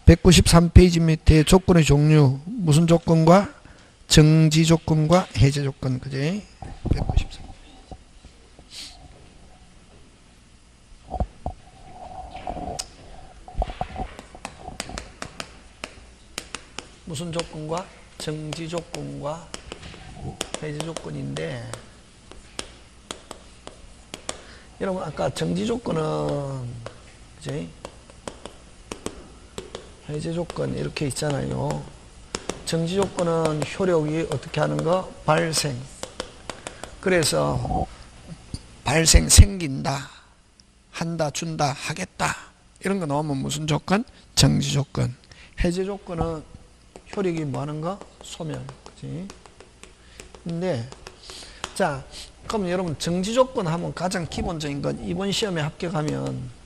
193페이지 밑에 조건의 종류, 무슨 조건과 정지 조건과 해제 조건, 그지? 193. 무슨 조건과 정지 조건과 해제 조건인데, 여러분 아까 정지 조건은, 그지? 해제 조건 이렇게 있잖아요. 정지 조건은 효력이 어떻게 하는 거? 발생. 그래서 발생, 생긴다, 한다, 준다, 하겠다, 이런 거 나오면 무슨 조건? 정지 조건. 해제 조건은 효력이 뭐 하는 거? 소멸. 그치? 근데 자, 그럼 여러분 정지 조건 하면 가장 기본적인 건 이번 시험에 합격하면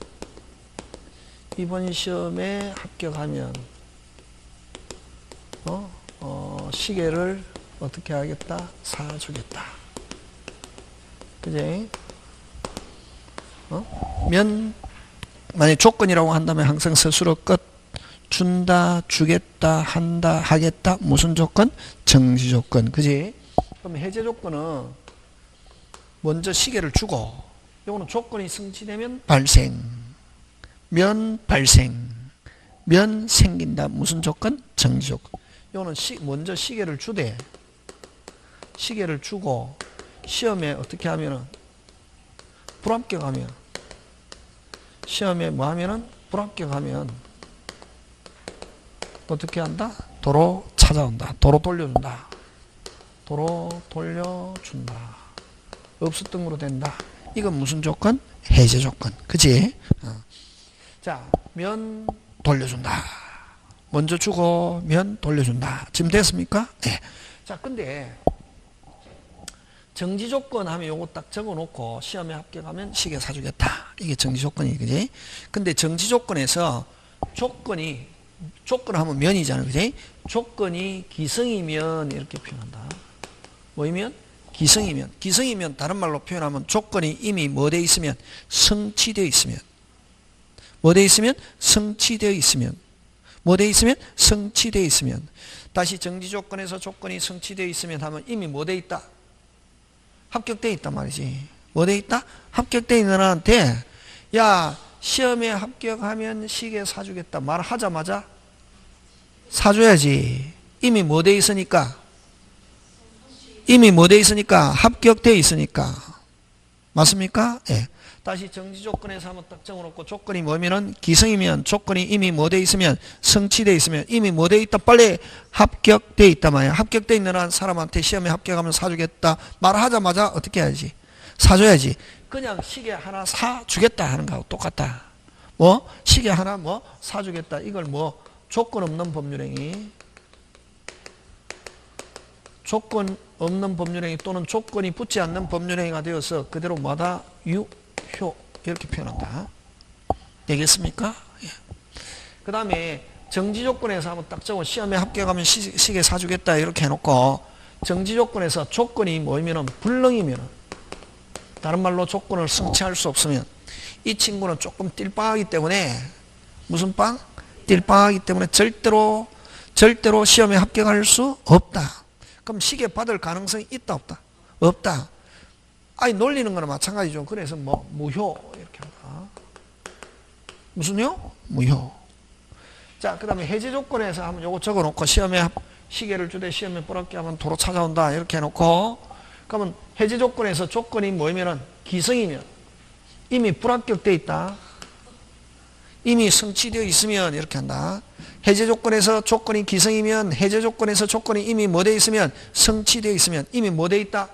시계를 어떻게 하겠다? 사주겠다. 그지? 만약 조건이라고 한다면 항상 스스로 끝. 준다, 주겠다, 한다, 하겠다. 무슨 조건? 정지 조건. 그지? 그럼 해제 조건은 먼저 시계를 주고, 요거는 조건이 성취되면 발생. 발생. 생긴다. 무슨 조건? 정지 조건. 요거는 먼저 시계를 주되, 시계를 주고, 시험에 어떻게 하면은, 불합격하면, 시험에 뭐 하면은, 불합격하면, 어떻게 한다? 도로 찾아온다. 도로 돌려준다. 도로 돌려준다. 없었던 된다. 이건 무슨 조건? 해제 조건. 그치? 자, 면 돌려준다. 먼저 주고 면 돌려준다. 지금 됐습니까? 네. 자, 근데 정지 조건 하면 요거 딱 적어 놓고 시험에 합격하면 시계 사주겠다. 이게 정지 조건이, 그지? 근데 정지 조건에서 조건 하면 면이잖아요. 그지? 조건이 기성이면 이렇게 표현한다. 뭐이면? 기성이면. 기성이면 다른 말로 표현하면 조건이 이미 뭐 돼 있으면? 성취되어 있으면. 뭐 돼 있으면? 성취되어 있으면. 뭐 돼 있으면? 성취되어 있으면. 다시 정지 조건에서 조건이 성취되어 있으면 하면 이미 뭐 돼 있다? 합격되어 있단 말이지. 뭐 돼 있다? 합격되어 있는 애한테 야, 시험에 합격하면 시계 사주겠다 말하자마자 사줘야지. 이미 뭐 돼 있으니까? 이미 뭐 돼 있으니까? 합격되어 있으니까. 맞습니까? 예. 다시 정지 조건에서 한번 딱 적어놓고 조건이 뭐면은 기성이면 조건이 이미 뭐 돼 있으면 성취되어 있으면 이미 뭐 돼 있다 빨리 합격되어 있다 말이야. 합격되어 있는 한 사람한테 시험에 합격하면 사주겠다 말하자마자 어떻게 해야지? 사줘야지. 그냥 시계 하나 사주겠다 하는 거하고 똑같다. 뭐? 시계 하나 뭐? 사주겠다. 이걸 뭐? 조건 없는 법률행위. 조건 없는 법률행위 또는 조건이 붙지 않는 법률행위가 되어서 그대로 뭐다? 유효. 이렇게 표현한다. 되겠습니까? 예. 그 다음에 정지 조건에서 한번 딱 적어 시험에 합격하면 시계 사주겠다 이렇게 해놓고 정지 조건에서 조건이 뭐이면은 불능이면은 다른 말로 조건을 성취할 수 없으면 이 친구는 조금 띨빵하기 때문에 무슨 빵? 띨빵하기 때문에 절대로 시험에 합격할 수 없다. 그럼 시계 받을 가능성이 있다 없다? 없다. 아니 놀리는 거나 마찬가지죠. 그래서 뭐 무효 이렇게 한다. 무슨요? 무효. 자, 그 다음에 해제 조건에서 한번 요거 적어놓고 시험에 시계를 주되 시험에 불합격하면 도로 찾아온다 이렇게 해놓고 그러면 해제 조건에서 조건이 뭐냐면은 기성이면 이미 불합격되어 있다. 이미 성취되어 있으면 이렇게 한다. 해제 조건에서 조건이 기성이면 해제 조건에서 조건이 이미 뭐 되어 있으면 성취되어 있으면 이미 뭐 되어 있다?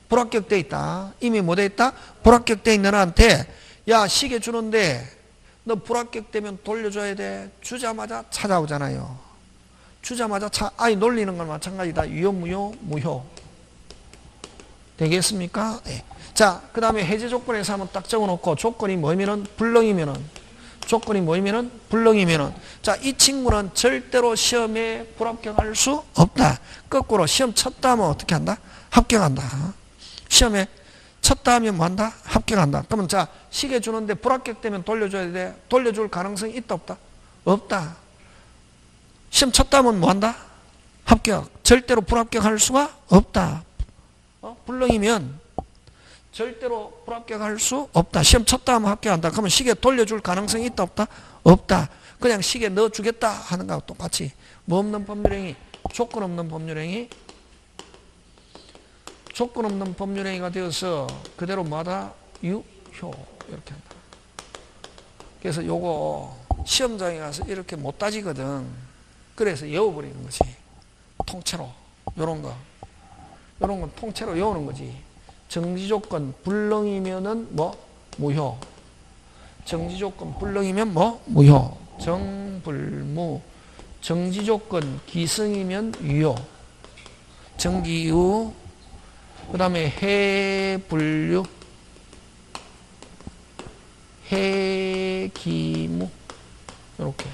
불합격되어 있다. 이미 뭐 되어 있다? 불합격되어 있는 애한테 야 시계 주는데 너 불합격되면 돌려줘야 돼. 주자마자 찾아오잖아요. 주자마자 아이 놀리는 건 마찬가지다. 유효 무효 무효. 되겠습니까? 네. 자, 그 다음에 해제 조건에서 한번 딱 적어놓고 조건이 뭐이면은 불능이면은 조건이 뭐이면은 불능이면은 자, 이 친구는 절대로 시험에 불합격할 수 없다. 거꾸로 시험 쳤다 하면 어떻게 한다? 합격한다. 시험에 쳤다 하면 뭐 한다? 합격한다. 그러면 자, 시계 주는데 불합격되면 돌려줘야 돼. 돌려줄 가능성이 있다 없다? 없다. 시험 쳤다면 뭐한다? 합격. 절대로 불합격할 수가 없다. 불능이면 절대로 불합격할 수 없다. 시험 쳤다 하면 합격한다. 그러면 시계 돌려줄 가능성이 있다 없다? 없다. 그냥 시계 넣어주겠다 하는 거하고 똑같이 뭐 없는 법률행위? 조건 없는 법률행위. 조건 없는 법률행위가 되어서 그대로 뭐하다? 유효. 이렇게 한다. 그래서 요거 시험장에 가서 이렇게 못 따지거든. 그래서 외워버리는 거지. 통째로. 요런 거. 요런 건 통째로 외우는 거지. 정지조건 불능이면은 뭐? 무효. 정지조건 불능이면 뭐? 무효. 정불무. 정지조건 기승이면 유효. 정기유. 그 다음에 해불유. 해기무. 요렇게.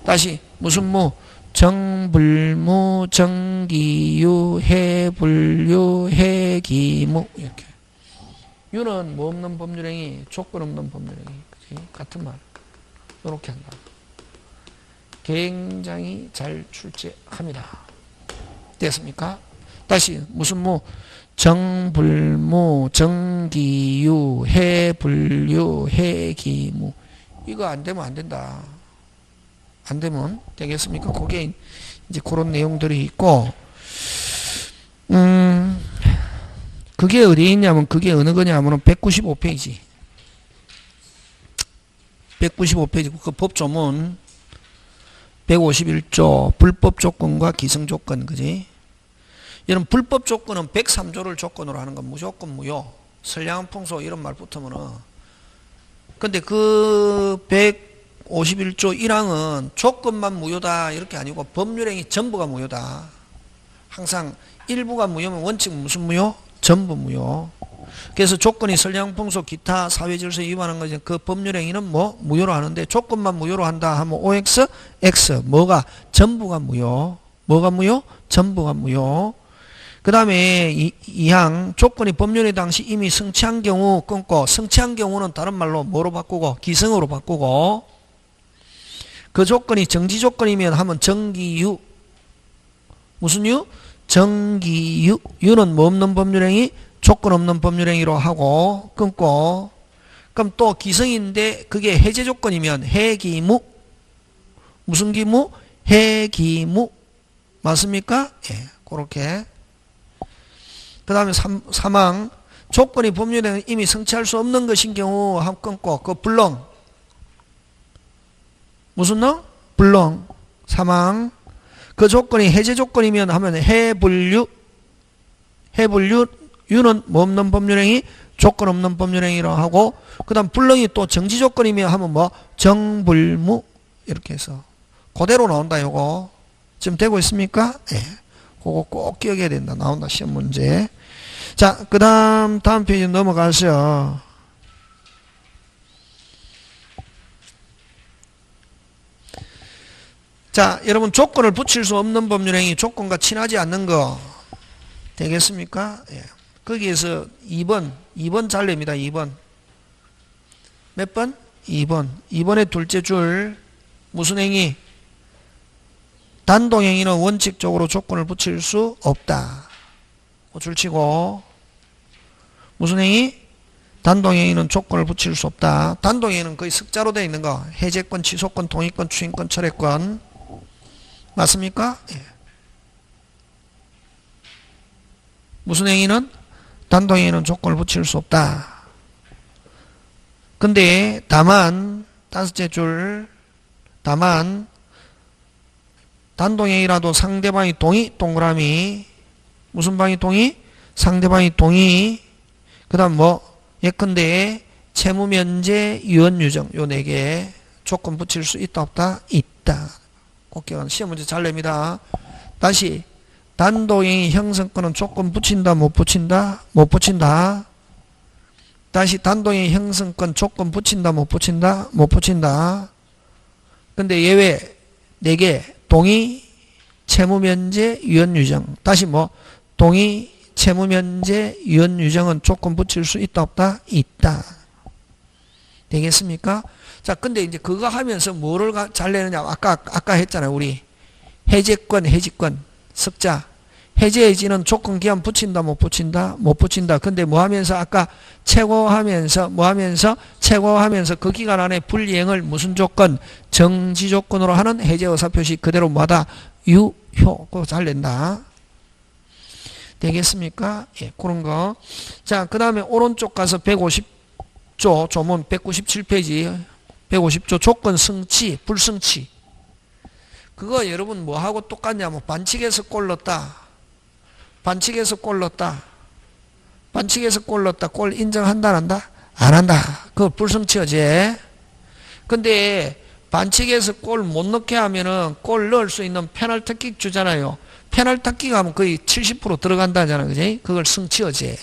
다시 무슨 무? 정불무, 정기유, 해불유, 해기무. 이렇게. 유는 뭐 없는 법률행위, 조건 없는 법률행위. 그치? 같은 말. 요렇게 한다. 굉장히 잘 출제합니다. 됐습니까? 다시 무슨 무? 정불무, 정기유, 해불유, 해기무. 이거 안 되면 안 된다. 안 되면 되겠습니까? 그게 이제 그런 내용들이 있고, 그게 어디에 있냐면, 그게 어느 거냐면 195페이지. 195페이지. 그 법조문 151조 불법 조건과 기승 조건, 그지? 이런 불법 조건은 103조를 조건으로 하는 건 무조건 무효. 선량한 풍속 이런 말 붙으면은. 근데 그 151조 1항은 조건만 무효다 이렇게 아니고 법률행위 전부가 무효다. 항상 일부가 무효면 원칙 무슨 무효? 전부 무효. 그래서 조건이 선량 풍속 기타 사회질서 위반한 것은 그 법률행위는 뭐 무효로 하는데 조건만 무효로 한다 하면 OX, X 뭐가? 전부가 무효. 뭐가 무효? 전부가 무효. 그 다음에 2항 조건이 법률의 당시 이미 성취한 경우 끊고, 성취한 경우는 다른 말로 뭐로 바꾸고? 기승으로 바꾸고, 그 조건이 정지 조건이면 하면 정기유. 무슨 유? 정기유. 유는 뭐 없는 법률행위? 조건 없는 법률행위로 하고 끊고. 그럼 또 기승인데 그게 해제 조건이면 해기무. 무슨 기무? 해기무. 맞습니까? 예, 그렇게. 그 다음에 3항 조건이 법률에 이미 성취할 수 없는 것인 경우 함 끊고 그 불능. 무슨 능? 불능. 3항 그 조건이 해제 조건이면 하면 해불유. 해불유. 유는 뭐 없는 법률행위? 조건 없는 법률행위로 하고, 그 다음 불능이 또 정지 조건이면 하면 뭐? 정불무. 이렇게 해서 그대로 나온다. 요거 지금 되고 있습니까? 예. 그거 꼭 기억해야 된다. 나온다. 시험 문제. 자, 그 다음 페이지 넘어가서 자, 여러분 조건을 붙일 수 없는 법률행위, 조건과 친하지 않는 거 되겠습니까? 예. 거기에서 2번 잘립니다. 2번. 몇 번? 2번. 2번의 둘째 줄 무슨 행위? 단독행위는 원칙적으로 조건을 붙일 수 없다. 줄치고 무슨 행위? 단독행위는 조건을 붙일 수 없다. 단독행위는 거의 습자로 되어 있는 거. 해제권, 취소권, 동의권, 추인권, 철회권. 맞습니까? 예. 무슨 행위는? 단독행위는 조건을 붙일 수 없다. 근데 다만 다섯째 줄 다만 단독행위라도 상대방이 동의 동그라미 무슨 방이 동의? 상대방이 동의. 그 다음 뭐 예컨대 채무면제 유언유정 요 4개 조건 붙일 수 있다 없다? 있다. 꼭 기억하는 시험 문제 잘 냅니다. 다시 단독행위 형성권은 조건 붙인다 못 붙인다? 못 붙인다. 다시 단독행위 형성권 조건 붙인다 못 붙인다? 못 붙인다. 근데 예외 4개 동의, 채무면제, 유언유정. 다시 뭐 동의, 채무면제, 유언유정은 조건 붙일 수 있다 없다? 있다. 되겠습니까? 자, 근데 이제 그거 하면서 뭐를 잘 내느냐. 아까 했잖아요. 우리 해제권, 해지권, 석자. 해제, 해지는 조건 기한 붙인다, 못 붙인다? 못 붙인다. 근데 뭐 하면서 아까 최고하면서 뭐 하면서 최고하면서 그 기간 안에 불이행을 무슨 조건? 정지 조건으로 하는 해제 의사표시 그대로 뭐다? 유효. 그거 잘 낸다. 되겠습니까? 예, 그런 거. 자, 그 다음에 오른쪽 가서 150조, 조문 197페이지. 150조 조건 성취, 불성취. 그거 여러분 뭐하고 똑같냐면 반칙에서 골 넣었다. 반칙에서 골 넣었다. 반칙에서 골 넣었다. 골 인정한다, 안 한다? 안 한다. 그거 불성취 어제. 근데 반칙에서 골 못 넣게 하면은 골 넣을 수 있는 페널티킥 주잖아요. 페널티킥 하면 거의 70% 들어간다잖아. 그지? 그걸 성취 어제.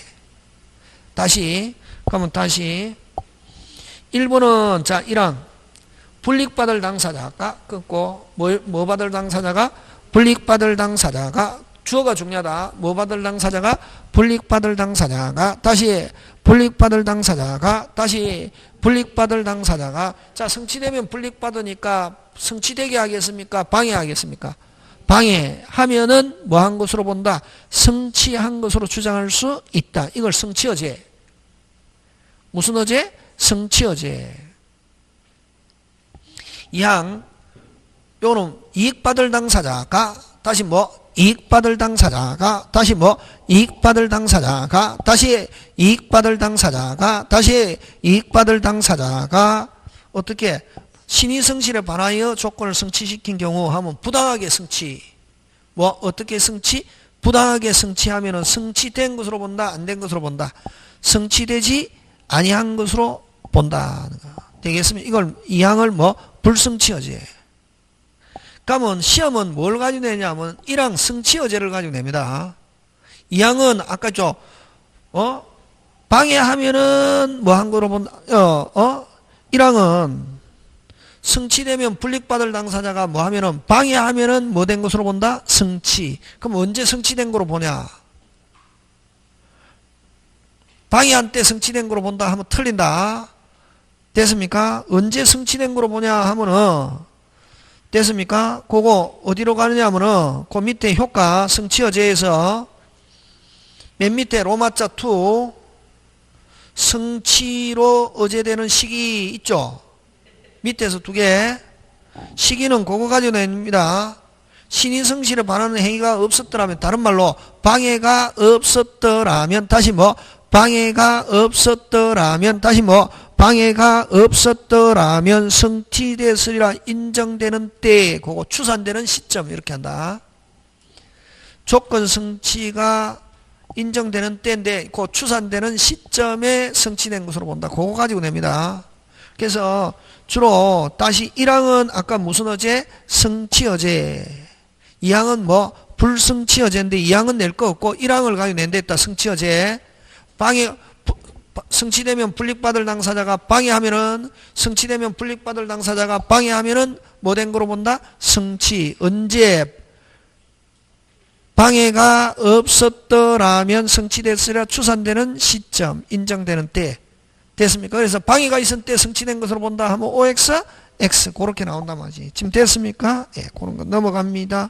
다시. 그러면 다시. 1번은 자, 1항. 불이익받을 당사자. 아까 끊고 뭐 받을 당사자가? 불이익받을 당사자가 주어가 중요하다. 뭐 받을 당사자가? 불이익받을 당사자가 다시 불이익받을 당사자가 다시 불이익받을 당사자가 자, 성취되면 불이익받으니까 성취되게 하겠습니까? 방해하겠습니까? 방해하면은 뭐 한 것으로 본다? 성취한 것으로 주장할 수 있다. 이걸 성취어제. 무슨 어제? 성취어제. 이항 요는 이익받을 당사자가 다시 뭐? 이익받을 당사자가 다시 뭐? 이익받을 당사자가 다시 이익받을 당사자가 다시 이익받을 당사자가 어떻게? 신의성실에 반하여 조건을 성취시킨 경우 하면 부당하게 성취. 뭐 어떻게 성취? 부당하게 성취하면은 성취된 것으로 본다, 안 된 것으로 본다. 성취되지 아니한 것으로 본다. 되겠습니까? 이걸 이항을 뭐 불성취어제. 그러면 시험은 뭘 가지고 내냐면 1항 성취어제를 가지고 냅니다. 2항은 아까 좀 방해하면은 뭐 한 거로 본다. 1항은 성취되면 불이익받을 당사자가 뭐 하면은 방해하면은 뭐 된 것으로 본다? 성취. 그럼 언제 성취된 거로 보냐? 방해한 때 성취된 거로 본다 하면 틀린다. 됐습니까? 언제 성취된 거로 보냐 하면은 됐습니까? 그거 어디로 가느냐 하면은 그 밑에 효과 성취어제에서 맨 밑에 로마자 2 성취로 어제되는 시기 있죠? 밑에서 두 개. 시기는 그거 가지고 냅니다. 신의성실에 반하는 행위가 없었더라면 다른 말로 방해가 없었더라면 다시 뭐 방해가 없었더라면 다시 뭐 방해가 없었더라면 성취됐으리라 인정되는 때 그거 추산되는 시점 이렇게 한다. 조건 성취가 인정되는 때인데 그 추산되는 시점에 성취된 것으로 본다. 그거 가지고 냅니다. 그래서 주로 다시 1항은 아까 무슨 어제? 성취어제. 2항은 뭐 불성취어제인데 2항은 낼 거 없고 1항을 가지고 낸데 있다. 성취어제. 방해 성취되면 불이익받을 당사자가 방해하면은 성취되면 불이익받을 당사자가 방해하면은 뭐 된 거로 본다? 성취. 언제? 방해가 없었더라면 성취됐으리라 추산되는 시점 인정되는 때. 됐습니까? 그래서 방해가 있을 때 성취된 것으로 본다 하면 OX, X 그렇게 나온단 말이지. 지금 됐습니까? 예, 그런 거 넘어갑니다.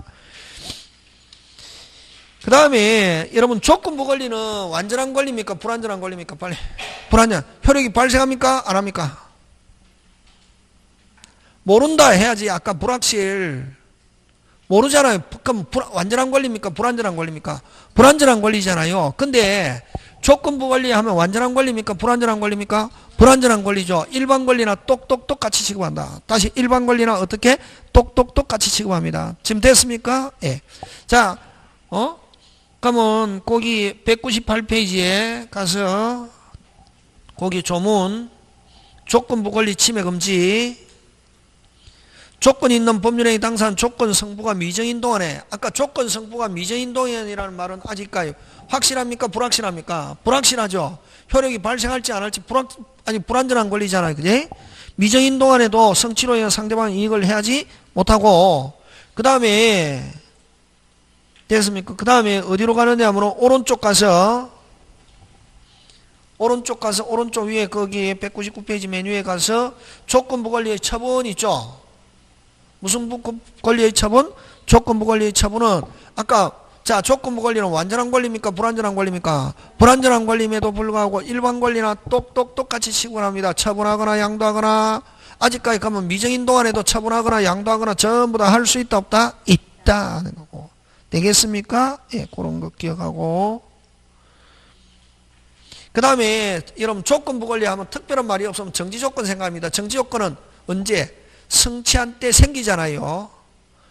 그 다음에 여러분 조건부 권리는 완전한 권리입니까? 불완전한 권리입니까? 빨리. 불완전. 효력이 발생합니까? 안 합니까? 모른다 해야지. 아까 불확실. 모르잖아요. 그럼 완전한 권리입니까? 불완전한 권리입니까? 불완전한 권리잖아요. 근데 조건부 권리하면 완전한 권리입니까? 불완전한 권리입니까? 불완전한 권리죠. 일반 권리나 똑똑똑 같이 취급한다. 다시 일반 권리나 어떻게? 똑똑똑 같이 취급합니다. 지금 됐습니까? 예. 자, 그러면 거기 198페이지에 가서 거기 조문 조건부 권리 침해 금지 조건이 있는 법률행위 당사한 조건 성부가 미정인 동안에 아까 조건 성부가 미정인 동안이라는 말은 아직까지 확실합니까? 불확실합니까? 불확실하죠. 효력이 발생할지 안 할지 불완전한 권리잖아요. 그지? 미정인 동안에도 성취로 인한 상대방 이익을 해야지 못하고 그 다음에 됐습니까? 그 다음에 어디로 가느냐 하면 오른쪽 가서 오른쪽 가서 오른쪽 위에 거기에 199페이지 메뉴에 가서 조건부 권리의 처분 있죠. 무슨 권리의 처분? 조건부 권리의 처분은 아까 자 조건부 권리는 완전한 권리입니까? 불완전한 권리입니까? 불완전한 권리임에도 불구하고 일반 권리나 똑같이 취급합니다. 처분하거나 양도하거나 아직까지 가면 미정인 동안에도 처분하거나 양도하거나 전부 다 할 수 있다 없다? 있다 하는 거고. 되겠습니까? 예, 그런 거 기억하고. 그 다음에 여러분 조건부 권리하면 특별한 말이 없으면 정지조건 생각합니다. 정지조건은 언제? 성취한 때 생기잖아요.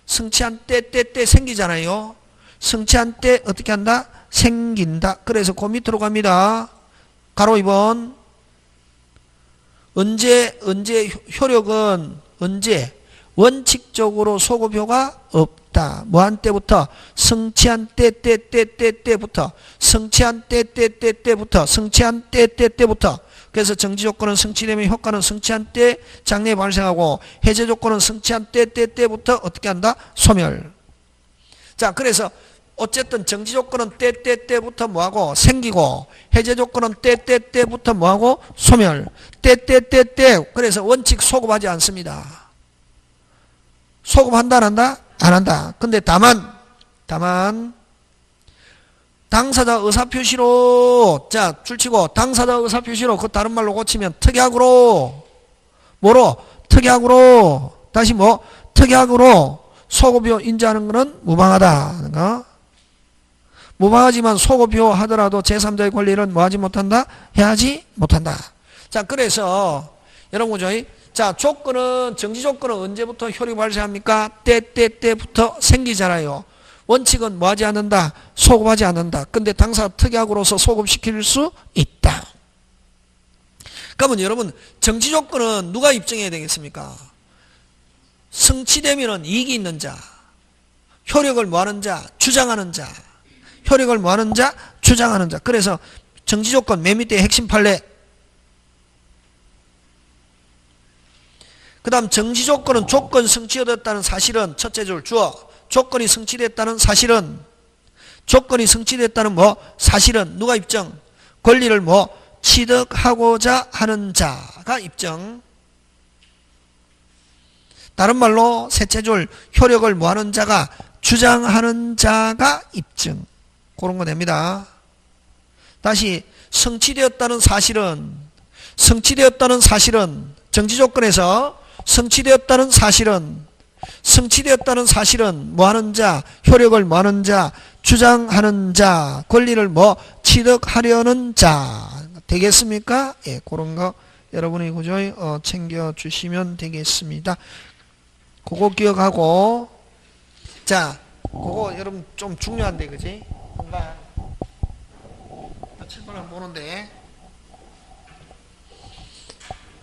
성취한 때 생기잖아요. 성취한 때 어떻게 한다? 생긴다. 그래서 그 밑으로 갑니다. 가로 2번. 언제 효력은 언제? 원칙적으로 소급효가 없다. 뭐한 때부터? 성취한 때부터. 성취한 때부터. 성취한 때부터. 그래서 정지조건은 성취되면 효과는 성취한 때 장래에 발생하고 해제조건은 성취한 때부터 어떻게 한다? 소멸. 자, 그래서 어쨌든 정지조건은 때부터 뭐하고? 생기고 해제조건은 때부터 뭐하고? 소멸. 그래서 원칙 소급하지 않습니다. 소급한다 안 한다? 안 한다. 근데 다만 당사자 의사표시로 자 줄치고 당사자 의사표시로 그 다른 말로 고치면 특약으로 뭐로? 특약으로 다시 뭐? 특약으로 소급효 인지하는 것은 무방하다. 무방하지만 소급효 하더라도 제3자의 권리를 뭐하지 못한다? 해하지 못한다. 자 그래서 여러분 보죠. 자 조건은 정지조건은 언제부터 효력이 발생합니까? 때부터 생기잖아요. 원칙은 뭐하지 않는다? 소급하지 않는다. 근데 당사 특약으로서 소급시킬 수 있다. 그러면 여러분 정지조건은 누가 입증해야 되겠습니까? 성취되면 이익이 있는 자, 효력을 뭐하는 자, 주장하는 자, 효력을 뭐하는 자, 주장하는 자. 그래서 정지조건 맨 밑에 핵심 판례. 그 다음 정지조건은 조건 성취되었다는 사실은 첫째 줄 주어. 조건이 성취됐다는 사실은 뭐? 사실은 누가 입증? 권리를 뭐? 취득하고자 하는 자가 입증. 다른 말로 셋째 줄 효력을 뭐하는 자가? 주장하는 자가 입증. 그런 거 됩니다. 다시 성취되었다는 사실은 정지조건에서 성취되었다는 사실은 뭐하는 자? 효력을 뭐하는 자? 주장하는 자. 권리를 뭐? 취득하려는 자. 되겠습니까? 예, 그런 거 여러분이 그죠? 챙겨주시면 되겠습니다. 그거 기억하고 자, 그거 여러분 좀 중요한데 그지? 뭔가 칠판 한번 보는데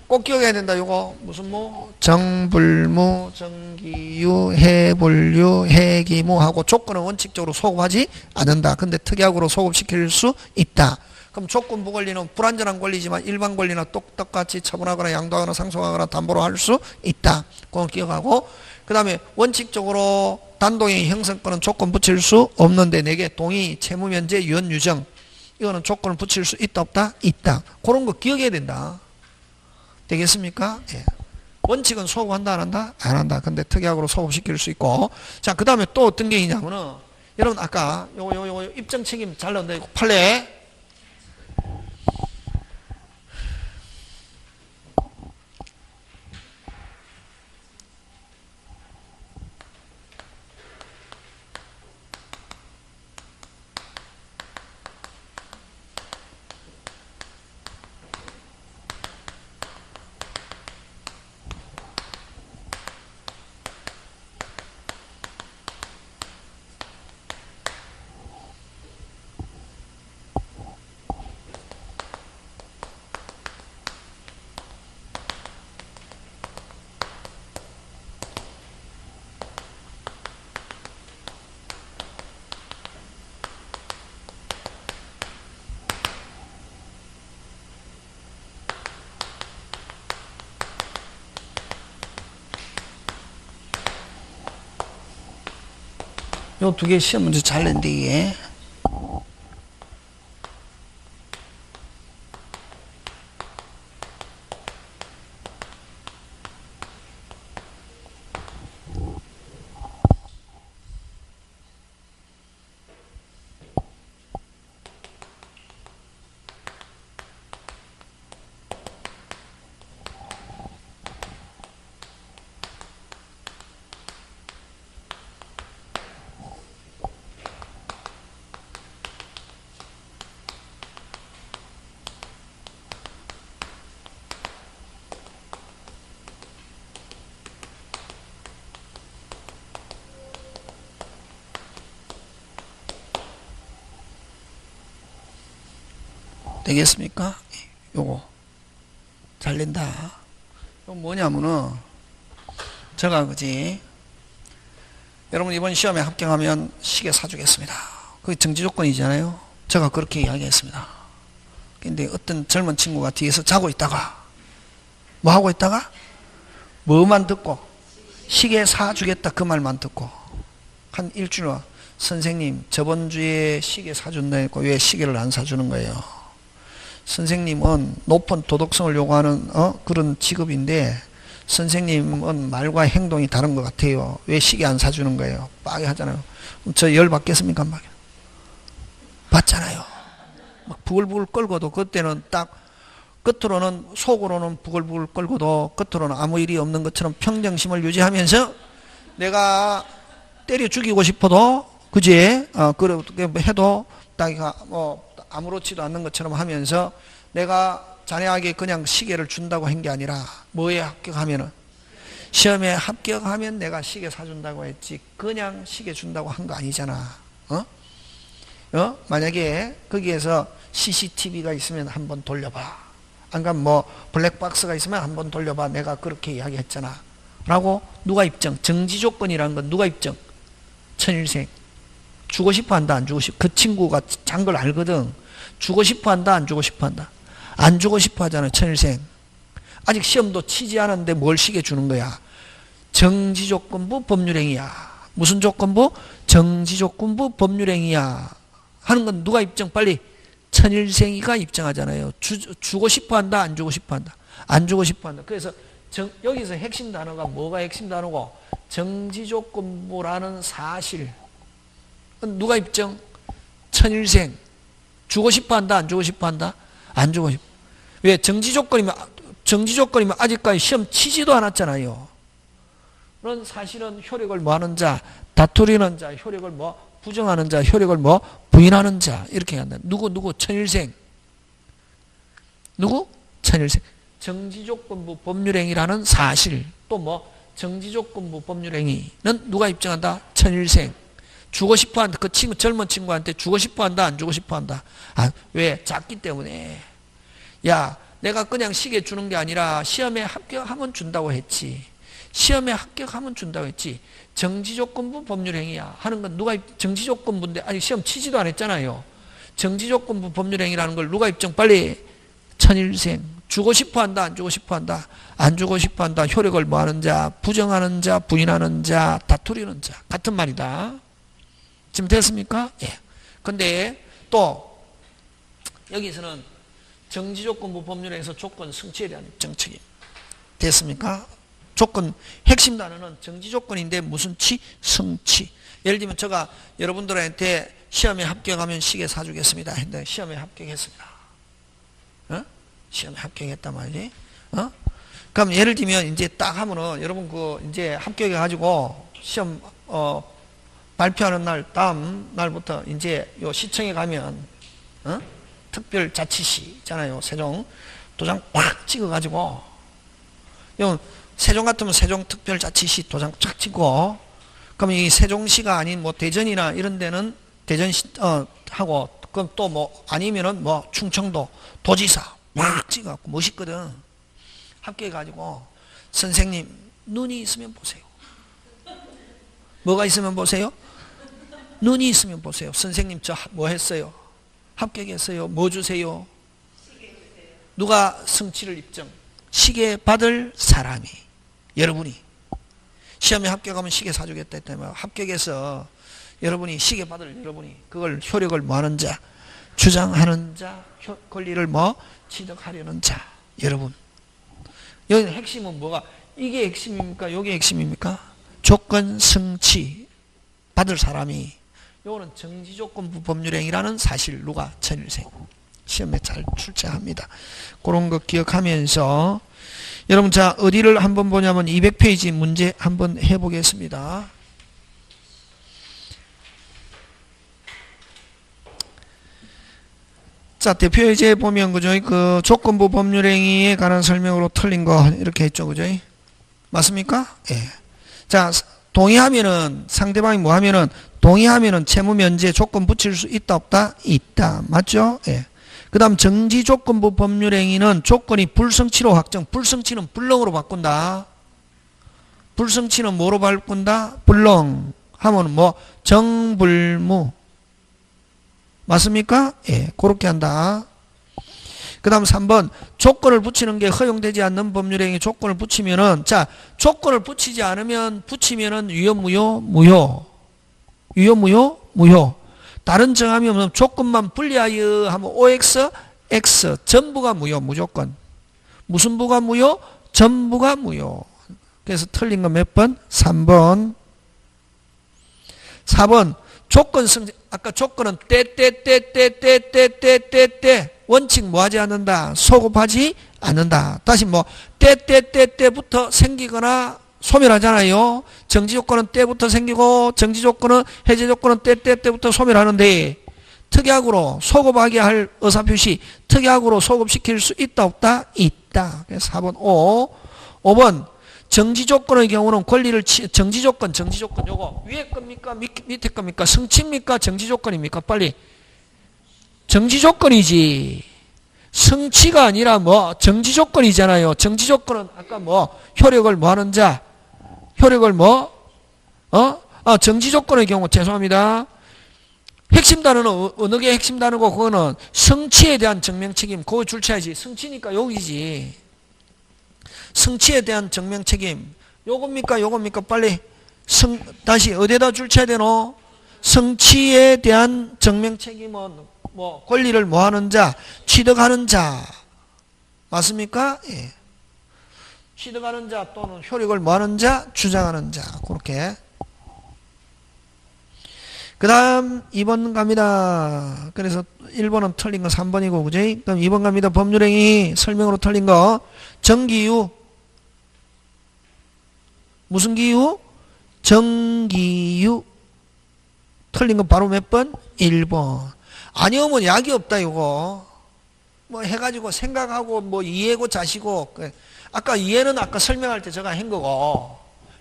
꼭 기억해야 된다. 요거 무슨 뭐 정불무, 정기유, 해불유, 해기무하고 조건은 원칙적으로 소급하지 않는다. 근데 특약으로 소급시킬 수 있다. 그럼 조건부 권리는 불완전한 권리지만 일반 권리나 똑같이 처분하거나 양도하거나 상속하거나 담보로 할 수 있다. 그건 기억하고 그 다음에 원칙적으로 단독의 형성권은 조건 붙일 수 없는데 내게 동의, 채무면제, 유언, 유정 이거는 조건을 붙일 수 있다 없다? 있다. 그런 거 기억해야 된다. 되겠습니까? 예. 원칙은 소급한다 안 한다? 안 한다. 근데 특약으로 소급시킬 수 있고 자 그 다음에 또 어떤 게 있냐면은 여러분 아까 요거 입증 책임 잘 넣는다. 이거 판례 요 두 개 시험 문제 잘 냈는데 이게 되겠습니까? 요거 잘 낸다. 이거 뭐냐면은 제가 그지 여러분 이번 시험에 합격하면 시계 사주겠습니다. 그게 정지 조건이잖아요. 제가 그렇게 이야기했습니다. 근데 어떤 젊은 친구가 뒤에서 자고 있다가 뭐 하고 있다가 뭐만 듣고 시계 사주겠다 그 말만 듣고 한 일주일 후 선생님 저번 주에 시계 사준다 했고 왜 시계를 안 사주는 거예요? 선생님은 높은 도덕성을 요구하는 그런 직업인데 선생님은 말과 행동이 다른 것 같아요. 왜 시계 안 사주는 거예요? 빠게 하잖아요. 저 열 받겠습니까? 막 받잖아요. 막 부글부글 끓고도 그때는 딱 끝으로는 속으로는 부글부글 끓고도 끝으로는 아무 일이 없는 것처럼 평정심을 유지하면서 내가 때려 죽이고 싶어도 그지? 그렇게 해도 딱 뭐 아무렇지도 않는 것처럼 하면서 내가 자네에게 그냥 시계를 준다고 한 게 아니라 뭐에 합격하면은 시험에 합격하면 내가 시계 사준다고 했지 그냥 시계 준다고 한 거 아니잖아. 만약에 거기에서 CCTV가 있으면 한번 돌려봐. 안 그러면 뭐 블랙박스가 있으면 한번 돌려봐. 내가 그렇게 이야기했잖아. 라고 누가 입증? 정지 조건이라는 건 누가 입증? 천일생. 주고 싶어 한다, 안 주고 싶어? 그 친구가 잔 걸 알거든. 주고 싶어 한다, 안 주고 싶어 한다? 안 주고 싶어 하잖아, 천일생. 아직 시험도 치지 않았는데 뭘 시계 주는 거야? 정지조건부 법률행위야. 무슨 조건부? 정지조건부 법률행위야. 하는 건 누가 입증? 빨리. 천일생이가 입증하잖아요. 주고 싶어 한다, 안 주고 싶어 한다? 안 주고 싶어 한다. 그래서 여기서 핵심 단어가 뭐가 핵심 단어고? 정지조건부라는 사실. 누가 입증? 천일생. 주고 싶어 한다, 안 주고 싶어 한다? 안 주고 싶어. 왜? 정지조건이면 아직까지 시험 치지도 않았잖아요. 그런 사실은 효력을 뭐 하는 자, 다투리는 자, 효력을 뭐 부정하는 자, 효력을 뭐 부인하는 자, 이렇게 한다. 누구? 천일생. 누구? 천일생. 정지조건부 법률행위라는 사실. 또 뭐? 정지조건부 법률행위는 누가 입증한다? 천일생. 주고 싶어 한다. 그 친구, 젊은 친구한테 주고 싶어 한다, 안 주고 싶어 한다? 왜? 작기 때문에. 야, 내가 그냥 시계 주는 게 아니라 시험에 합격하면 준다고 했지. 시험에 합격하면 준다고 했지. 정지조건부 법률행위야. 하는 건 누가 정지조건부인데 아직 시험 치지도 않았잖아요. 정지조건부 법률행위라는 걸 누가 입증? 빨리. 천일생. 주고 싶어 한다, 안 주고 싶어 한다? 안 주고 싶어 한다. 효력을 뭐 하는 자, 부정하는 자, 부인하는 자, 다투리는 자. 같은 말이다. 지금 됐습니까? 예. 근데 또 여기서는 정지조건부 법률에서 조건 성취에 대한 정책이 됐습니까? 조건 핵심 단어는 정지조건인데 무슨 치? 성취. 예를 들면 제가 여러분들한테 시험에 합격하면 시계 사주겠습니다 했는데 시험에 합격했습니다. 시험에 합격했단 말이지. 그럼 예를 들면 이제 딱 하면은 여러분 이제 합격해 가지고 시험 발표하는 날 다음 날부터 이제 요 시청에 가면 특별자치시 있잖아요. 세종 도장 꽉 찍어 가지고 요 세종 같으면 세종특별자치시 도장 쫙 찍고 그러면 이 세종시가 아닌 뭐 대전이나 이런 데는 대전시 하고 그럼 또 뭐 아니면은 뭐 충청도 도지사 막 찍어 갖고 멋있거든. 합격해 가지고 선생님 눈이 있으면 보세요. 뭐가 있으면 보세요? 눈이 있으면 보세요. 선생님 저 뭐 했어요? 합격했어요. 뭐 주세요? 누가 성취를 입증? 시계 받을 사람이. 여러분이. 시험에 합격하면 시계 사주겠다 했다면 합격해서 여러분이 시계 받을 여러분이 그걸 효력을 뭐 하는 자, 주장하는 자, 권리를 뭐 취득하려는 자. 여러분. 여기 핵심은 뭐가? 이게 핵심입니까? 이게 핵심입니까? 조건 성취 받을 사람이. 요거는 정지조건부 법률행위라는 사실 누가? 천일생. 시험에 잘 출제합니다. 그런 거 기억하면서 여러분 자 어디를 한번 보냐면 200페이지 문제 한번 해보겠습니다. 자 대표 예제 보면 그죠? 그 조건부 법률행위에 관한 설명으로 틀린 거 이렇게 했죠, 그죠? 맞습니까? 예. 자 동의하면은 상대방이 뭐 하면은 동의하면은 채무 면제 조건 붙일 수 있다 없다? 있다. 맞죠? 예. 그 다음 정지조건부 법률행위는 조건이 불성치로 확정. 불성치는 불능으로 바꾼다. 불성치는 뭐로 바꾼다? 불능. 하면 뭐 정불무. 맞습니까? 예, 그렇게 한다. 그 다음 3번 조건을 붙이는 게 허용되지 않는 법률행위. 조건을 붙이면은, 자, 조건을 붙이지 않으면 붙이면은 유효 무효? 무효. 유효 무효? 무효. 다른 정함이 없는 조건만 분리하여 하면 OX, X 전부가 무효. 무조건. 무슨 부가 무효? 전부가 무효. 그래서 틀린 거 몇 번? 3번. 4번 조건 성질. 아까 조건은 때 원칙 뭐하지 않는다? 소급하지 않는다. 다시 뭐 때부터 생기거나 소멸하잖아요. 정지 조건은 때부터 생기고 정지 조건은 해제 조건은 때부터 소멸하는데 특약으로 소급하게 할 의사표시 특약으로 소급시킬 수 있다 없다? 있다. 그래서 4번 5번 정지 조건의 경우는 권리를 정지 조건 요거 위에 겁니까? 밑에 겁니까? 성취입니까? 정지 조건입니까? 빨리. 정지 조건이지. 성취가 아니라 뭐 정지 조건이잖아요. 정지 조건은 아까 뭐 효력을 뭐 하는 자, 효력을 뭐 정지 조건의 경우 죄송합니다. 핵심 단어는 어느 게 핵심 단어고 그거는 성취에 대한 증명 책임. 그거 줄쳐야지. 성취니까 여기지. 성취에 대한 증명 책임. 요겁니까? 빨리. 다시 어디에다 줄쳐야 되노? 성취에 대한 증명 책임은 뭐 권리를 뭐 하는 자, 취득하는 자. 맞습니까? 예. 취득하는 자 또는 효력을 뭐 하는 자, 주장하는 자. 그렇게. 그 다음 2번 갑니다. 그래서 1번은 틀린 거 3번이고, 그지? 그럼 2번 갑니다. 법률행위 설명으로 틀린 거. 정기유. 무슨 기유? 정기유. 틀린 거 바로 몇 번? 1번. 아니오면 약이 없다, 이거. 뭐 해가지고 생각하고, 뭐 이해고 자시고. 아까 이해는 아까 설명할 때 제가 한 거고.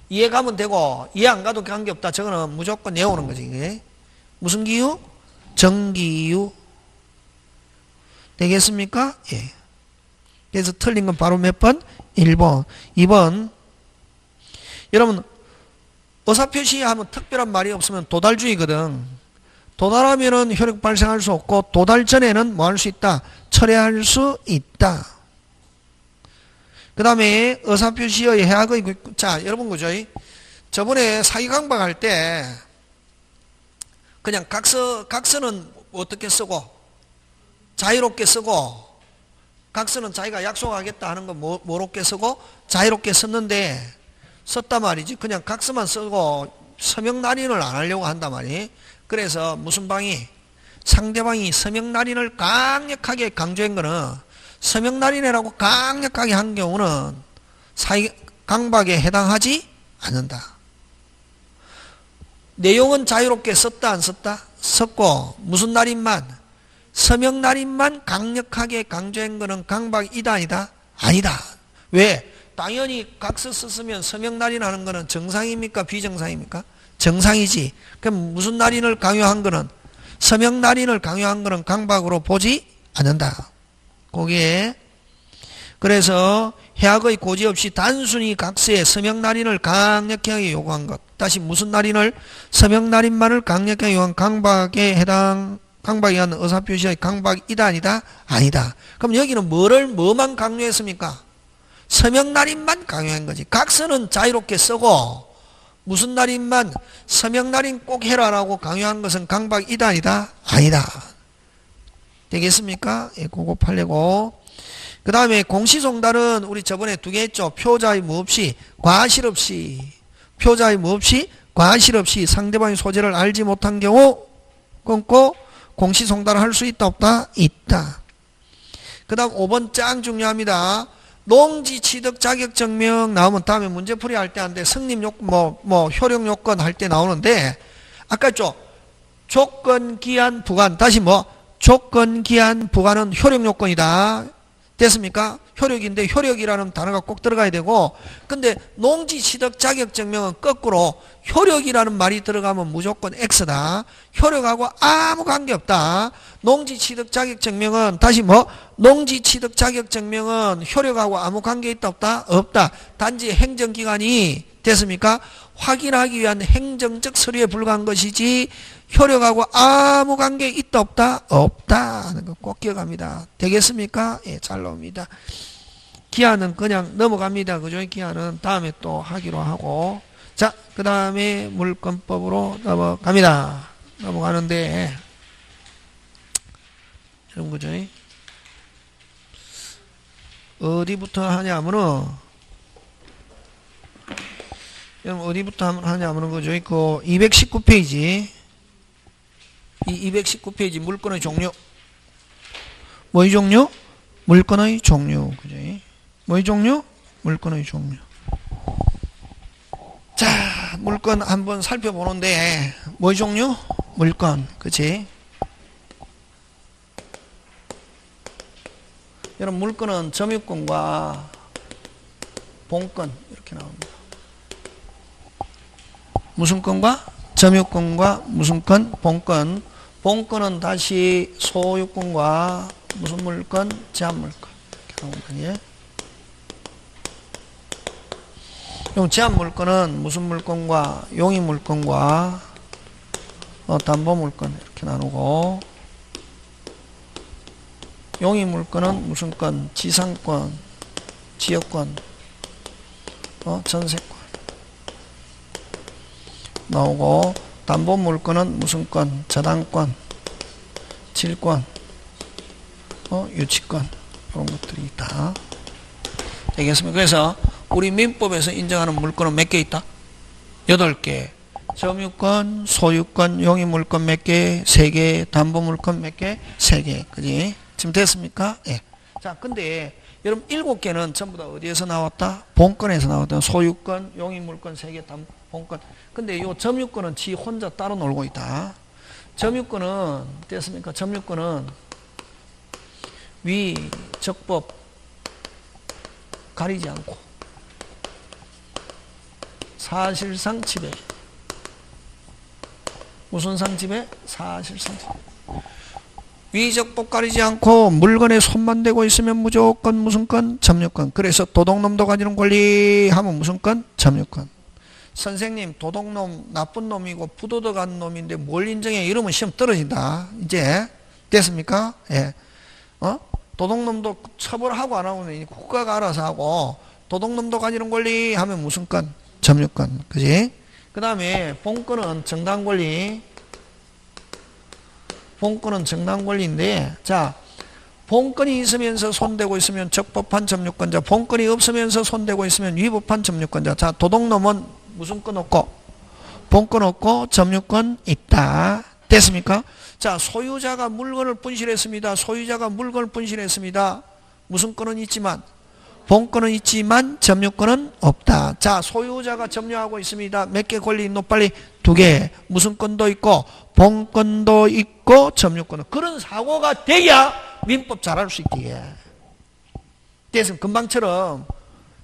이해 가면 되고, 이해 안 가도 관계없다. 저거는 무조건 내오는 거지, 이게. 무슨 기유? 정기유. 되겠습니까? 예. 그래서 틀린 건 바로 몇 번? 1번. 2번. 여러분, 의사표시하면 특별한 말이 없으면 도달주의거든. 도달하면은 효력 발생할 수 없고, 도달 전에는 뭐 할 수 있다? 철회할 수 있다. 그 다음에 의사표시의 해악의, 자, 여러분, 그죠? 저번에 사기강박할 때, 그냥 각서는 어떻게 쓰고, 자유롭게 쓰고, 각서는 자기가 약속하겠다 하는 거 뭐롭게 쓰고, 자유롭게 썼는데, 썼단 말이지. 그냥 각서만 쓰고 서명 날인을 안 하려고 한단 말이에요. 그래서 무슨 방이? 상대방이 서명 날인을 강력하게 강조한 거는 서명 날인이라고 강력하게 한 경우는 사기 강박에 해당하지 않는다. 내용은 자유롭게 썼다 안 썼다? 썼고 무슨 날인만? 서명 날인만 강력하게 강조한 거는 강박이다 아니다? 아니다. 왜? 당연히 각서 썼으면 서명 날인하는 거는 정상입니까? 비정상입니까? 정상이지. 그럼 무슨 날인을 강요한 거는? 서명 날인을 강요한 거는 강박으로 보지 않는다. 거기에 그래서 해악의 고지 없이 단순히 각서에 서명 날인을 강력하게 요구한 것. 다시 무슨 날인을? 서명 날인만을 강력하게 요구한 강박에 해당 강박에 의한 의사표시의 강박이다 아니다? 아니다. 그럼 여기는 뭐만 강요했습니까? 서명 날인만 강요한 거지. 각서는 자유롭게 쓰고 무슨 날인만 서명 날인 꼭 해라라고 강요한 것은 강박이다 아니다? 아니다. 되겠습니까? 예, 그거 팔려고. 그 다음에 공시송달은 우리 저번에 2개 했죠. 표자의 무 없이 과실 없이 표자의 무 없이 과실 없이 상대방의 소재를 알지 못한 경우 끊고 공시송달을 할 수 있다 없다? 있다. 그 다음 5번 짱 중요합니다. 농지 취득 자격 증명 나오면 다음에 문제풀이 할 때 한데 승립 요건 뭐 효력 요건 할 때 나오는데 아까 했죠. 조건 기한 부관 다시 뭐 조건 기한 부관은 효력 요건이다. 됐습니까? 효력인데 효력이라는 단어가 꼭 들어가야 되고, 근데 농지 취득 자격 증명은 거꾸로 효력이라는 말이 들어가면 무조건 X다. 효력하고 아무 관계 없다. 농지 취득 자격 증명은 다시 뭐? 농지 취득 자격 증명은 효력하고 아무 관계 있다 없다? 없다. 단지 행정기관이 됐습니까? 확인하기 위한 행정적 서류에 불과한 것이지 효력하고 아무 관계 있다 없다? 없다 하는 거 꼭 기억합니다. 되겠습니까? 예, 잘 나옵니다. 기한은 그냥 넘어갑니다. 그죠? 기한은 다음에 또 하기로 하고. 자, 그 다음에 물권법으로 넘어갑니다. 넘어가는데 이런 거죠. 어디부터 하냐면은 어디부터 하냐면은 그죠? 그 219페이지. 이 219페이지 물건의 종류. 뭐의 종류? 물건의 종류. 그죠? 뭐의 종류? 물건의 종류. 자, 물건 한번 살펴보는데, 뭐의 종류? 물건. 그치? 여러분, 물건은 점유권과 본권. 이렇게 나옵니다. 무슨 건과? 점유권과 무슨 건? 본권. 본권은 다시 소유권과 무슨 물건? 제한물권. 이렇게 나오는 거예요. 제한물권은 무슨 물건과 용의물건과 담보물건 이렇게 나누고, 용의물건은 무슨 건? 지상권, 지역권, 전세권 나오고, 담보물건은 무슨 건? 저당권, 질권, 유치권 이런 것들이 있다. 되겠습니까? 그래서 우리 민법에서 인정하는 물건은 몇 개 있다? 8개. 점유권, 소유권, 용의물권 몇 개? 3개. 담보물권 몇 개? 3개. 그지? 지금 됐습니까? 예. 자, 근데 여러분 7개는 전부 다 어디에서 나왔다? 본권에서 나왔다. 소유권, 용의물권 3개, 본권. 근데 요 점유권은 지 혼자 따로 놀고 있다. 점유권은 됐습니까? 점유권은 위, 적법 가리지 않고 사실상 지배. 무슨 상 지배? 사실상 지배. 위적법 가리지 않고 물건에 손만 대고 있으면 무조건 무슨 건? 점유권. 그래서 도둑놈도 가지는 권리 하면 무슨 건? 점유권. 선생님, 도둑놈 나쁜 놈이고 부도덕한 놈인데 뭘 인정해? 이러면 시험 떨어진다. 이제 됐습니까? 예. 도둑놈도 처벌하고 안 하고는 국가가 알아서 하고, 도둑놈도 가지는 권리 하면 무슨 건? 점유권. 그지? 그 다음에 본권은 정당 권리. 본권은 정당 권리인데, 자, 본권이 있으면서 손대고 있으면 적법한 점유권자, 본권이 없으면서 손대고 있으면 위법한 점유권자. 자, 도둑놈은 무슨 권 없고? 본권 없고 점유권 있다. 됐습니까? 자, 소유자가 물건을 분실했습니다. 소유자가 물건을 분실했습니다. 무슨 권은 있지만? 본권은 있지만 점유권은 없다. 자, 소유자가 점유하고 있습니다. 몇 개 권리 있노? 빨리 2개. 무슨 권도 있고 본권도 있고 점유권도. 그런 사고가 돼야 민법 잘할 수 있기에. 됐습니까? 금방처럼.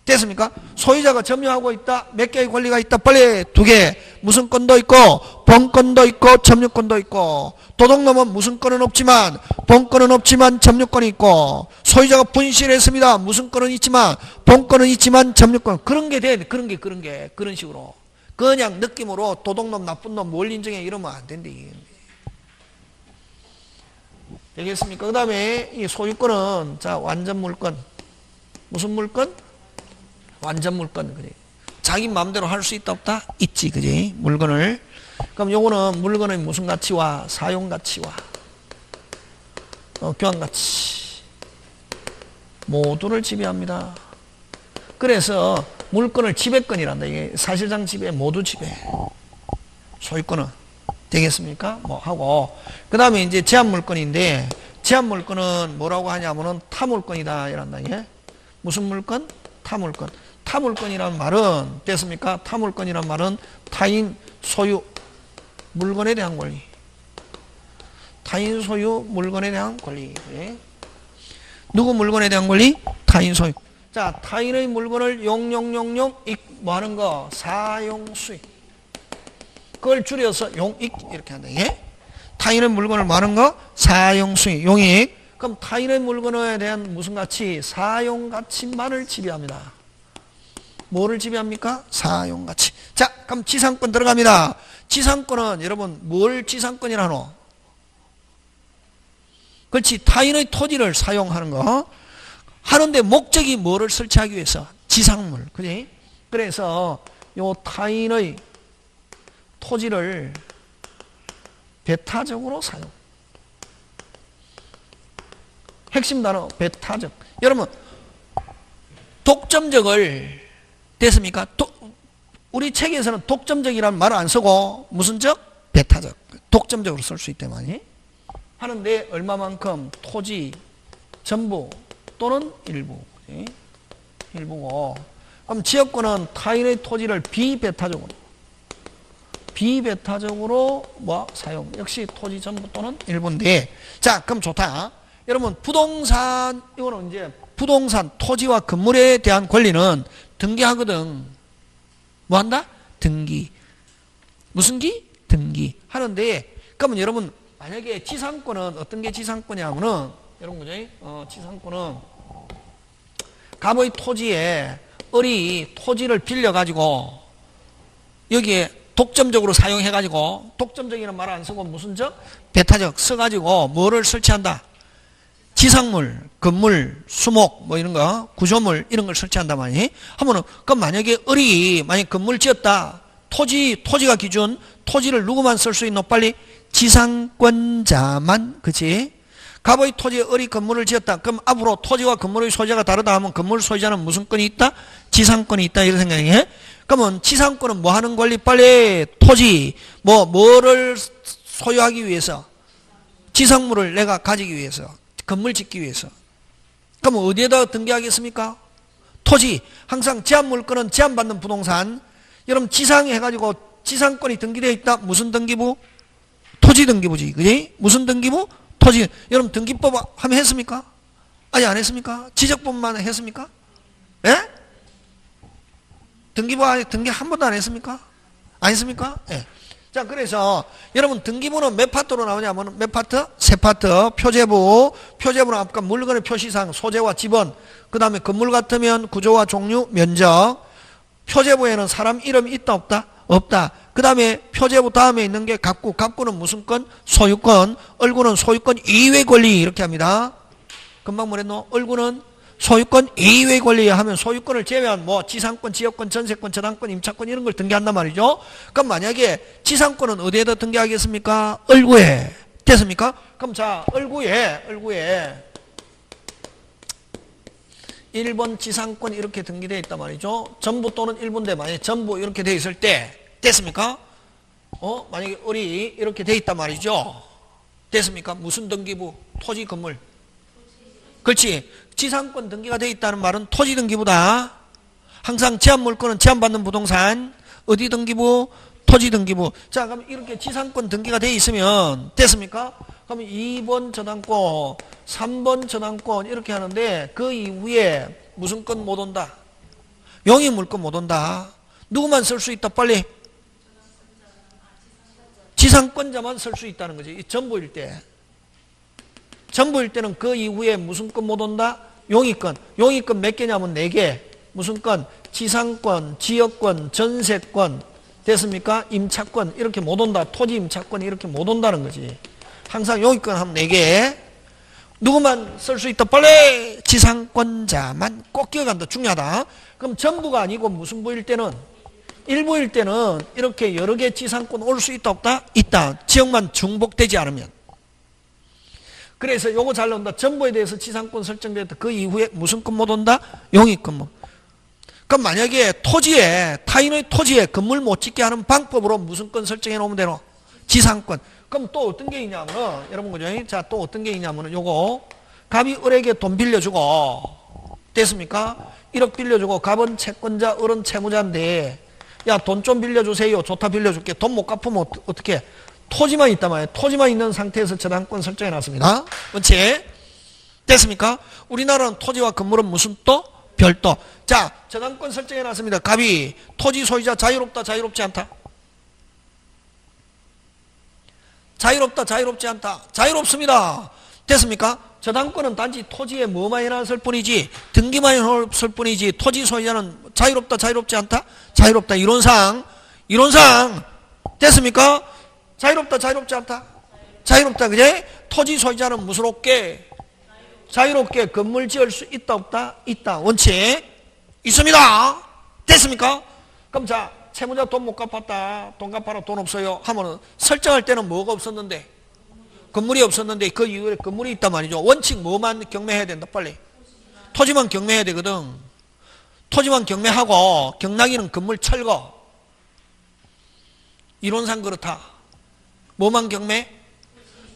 됐습니까? 소유자가 점유하고 있다. 몇 개의 권리가 있다. 빨리 2개. 무슨 권도 있고 본권도 있고 점유권도 있고. 도둑놈은 무슨 권은 없지만 본권은 없지만 점유권이 있고, 소유자가 분실했습니다. 무슨 권은 있지만 본권은 있지만 점유권. 그런 게 돼. 그런 게 그런 식으로 그냥 느낌으로 도둑놈 나쁜 놈 뭘 인정해 이러면 안 된대. 되겠습니까? 그 다음에 이 소유권은 자, 완전 물권. 무슨 물권? 완전 물권. 그래. 자기 마음대로 할 수 있다 없다? 있지. 그지? 물건을. 그럼 요거는 물건의 무슨 가치와 사용 가치와 교환 가치 모두를 지배합니다. 그래서 물건을 지배권이란다. 이게 사실상 지배, 모두 지배. 소유권은. 되겠습니까? 뭐 하고. 그 다음에 이제 제한물건인데, 제한물건은 뭐라고 하냐면은 타물건이다. 이란다. 이게. 무슨 물건? 타물건. 타물건이라는 말은, 됐습니까? 타물건이라는 말은 타인 소유 물건에 대한 권리. 타인 소유 물건에 대한 권리. 네. 누구 물건에 대한 권리? 타인 소유. 자, 타인의 물건을 용용용용 뭐 하는 거? 사용 수익. 그걸 줄여서 용익 이렇게 한다. 예? 타인의 물건을 뭐 하는 거? 사용 수익, 용익. 그럼 타인의 물건에 대한 무슨 가치? 사용 가치만을 지배합니다. 뭐를 지배합니까? 사용 가치. 자, 그럼 지상권 들어갑니다. 지상권은 여러분 뭘 지상권이라노? 그렇지. 타인의 토지를 사용하는 거. 하는데 목적이 뭐를 설치하기 위해서? 지상물. 그지? 그래서 요 타인의 토지를 배타적으로 사용. 핵심 단어 배타적. 여러분 독점적을 됐습니까? 우리 책에서는 독점적이라는 말을 안 쓰고 무슨 적? 배타적. 독점적으로 쓸 수 있다만이 하는데 얼마만큼? 토지 전부 또는 일부. 일부고. 그럼 지역권은 타인의 토지를 비배타적으로 뭐 사용. 역시 토지 전부 또는 일부인데. 자, 그럼 좋다. 여러분 부동산 이거는 이제 부동산 토지와 건물에 대한 권리는 등기하거든. 뭐 한다? 등기. 무슨 기? 등기. 하는데 그러면 여러분 만약에 지상권은 어떤 게 지상권이냐면은 여러분 그죠? 지상권은 갑의 토지에 을이 토지를 빌려가지고 여기에 독점적으로 사용해가지고 독점적이라는 말 안 쓰고 무슨 적? 배타적 써가지고 뭐를 설치한다? 지상물, 건물, 수목 뭐 이런 거 구조물 이런 걸 설치한단 말이니 하면은 그럼 만약에 을이 만약 건물 지었다 토지가 기준 토지를 누구만 쓸 수 있노? 빨리 지상권자만. 그치? 갑의 토지에 을이 건물을 지었다. 그럼 앞으로 토지와 건물의 소유자가 다르다 하면 건물 소유자는 무슨 권이 있다? 지상권이 있다. 이런 생각이에요. 그러면 지상권은 뭐 하는 권리? 빨리 토지 뭐를 소유하기 위해서? 지상물을 내가 가지기 위해서. 건물 짓기 위해서. 그럼 어디에다 등기하겠습니까? 토지. 항상 제한물건은 제한받는 부동산. 여러분 지상에 해가지고 지상권이 등기되어 있다. 무슨 등기부? 토지 등기부지. 그지? 무슨 등기부? 토지. 여러분 등기법 하면 했습니까? 아니 안 했습니까? 지적법만 했습니까? 예? 등기 한 번도 안 했습니까? 안 했습니까? 예. 자, 그래서 여러분 등기부는 몇 파트로 나오냐면 몇 파트? 세 파트. 표제부는 아까 물건의 표시상, 소재와 지번, 그 다음에 건물 같으면 구조와 종류, 면적. 표제부에는 사람 이름이 있다 없다? 없다. 그 다음에 표제부 다음에 있는 게 갑구. 갑구는 무슨 건? 소유권. 을구는 소유권 이외 권리 이렇게 합니다. 금방 뭐랬노? 을구는 소유권 이외 권리 하면 소유권을 제외한 뭐 지상권, 지역권, 전세권, 저당권, 임차권 이런 걸 등기한단 말이죠. 그럼 만약에 지상권은 어디에다 등기하겠습니까? 을구에. 됐습니까? 그럼 자, 을구에 1번 지상권 이렇게 등기되어 있단 말이죠. 전부 또는 일부인데 만약에 전부 이렇게 되어 있을 때 됐습니까? 만약에 을이 이렇게 되어 있단 말이죠. 됐습니까? 무슨 등기부? 토지, 건물. 그렇지. 지상권 등기가 되어 있다는 말은 토지 등기부다. 항상 제한물건은 제한받는 부동산. 어디 등기부? 토지 등기부. 자, 그럼 이렇게 지상권 등기가 되어 있으면 됐습니까? 그러면 2번 저당권, 3번 저당권 이렇게 하는데 그 이후에 무슨 건 못 온다? 용의 물건 못 온다. 누구만 쓸 수 있다? 빨리. 지상권자만 쓸 수 있다는 거지. 전부일 때. 전부일 때는 그 이후에 무슨 건 못 온다? 용의권. 용의권 몇 개냐면 4개. 무슨 건? 지상권, 지역권, 전세권. 됐습니까? 임차권 이렇게 못 온다. 토지 임차권이 이렇게 못 온다는 거지. 항상 용의권 하면 4개. 누구만 쓸 수 있다? 빨리 지상권자만 꼭 기억한다. 중요하다. 그럼 전부가 아니고 무슨 부일 때는? 일부일 때는 이렇게 여러 개 지상권 올 수 있다 없다? 있다. 지역만 중복되지 않으면. 그래서 요거 잘 나온다. 전부에 대해서 지상권 설정됐다. 그 이후에 무슨 건 못 온다? 용의권 못. 그럼 만약에 토지에 타인의 토지에 건물 못 짓게 하는 방법으로 무슨 건 설정해 놓으면 되노? 지상권. 그럼 또 어떤 게 있냐면은 여러분 그죠? 자, 또 어떤 게 있냐면은 요거 갑이 을에게 돈 빌려주고 됐습니까? 1억 빌려주고 갑은 채권자, 을은 채무자인데 야, 돈 좀 빌려주세요. 좋다 빌려줄게. 돈 못 갚으면 어떻게? 토지만 있단 말이에요. 토지만 있는 상태에서 저당권 설정해 놨습니다. 그렇지? 됐습니까? 우리나라는 토지와 건물은 무슨 또? 별도. 자, 저당권 설정해 놨습니다. 갑이 토지 소유자 자유롭다, 자유롭지 않다? 자유롭다, 자유롭지 않다? 자유롭습니다. 됐습니까? 저당권은 단지 토지에 뭐만 해놨을 뿐이지, 등기만 해놨을 뿐이지, 토지 소유자는 자유롭다, 자유롭지 않다? 자유롭다. 이론상 됐습니까? 자유롭다, 자유롭지 않다? 자유롭다. 그제? 토지 소유자는 무스럽게 자유롭게 건물 지을 수 있다, 없다? 있다. 원칙 있습니다. 됐습니까? 그럼 자, 채무자 돈 못 갚았다, 돈 갚아라, 돈 없어요 하면은 설정할 때는 뭐가 없었는데? 건물이 없었는데 그 이후에 건물이 있단 말이죠. 원칙 뭐만 경매해야 된다, 빨리? 토지만 경매해야 되거든. 토지만 경매하고 경락이는 건물 철거. 이론상 그렇다. 뭐만 경매?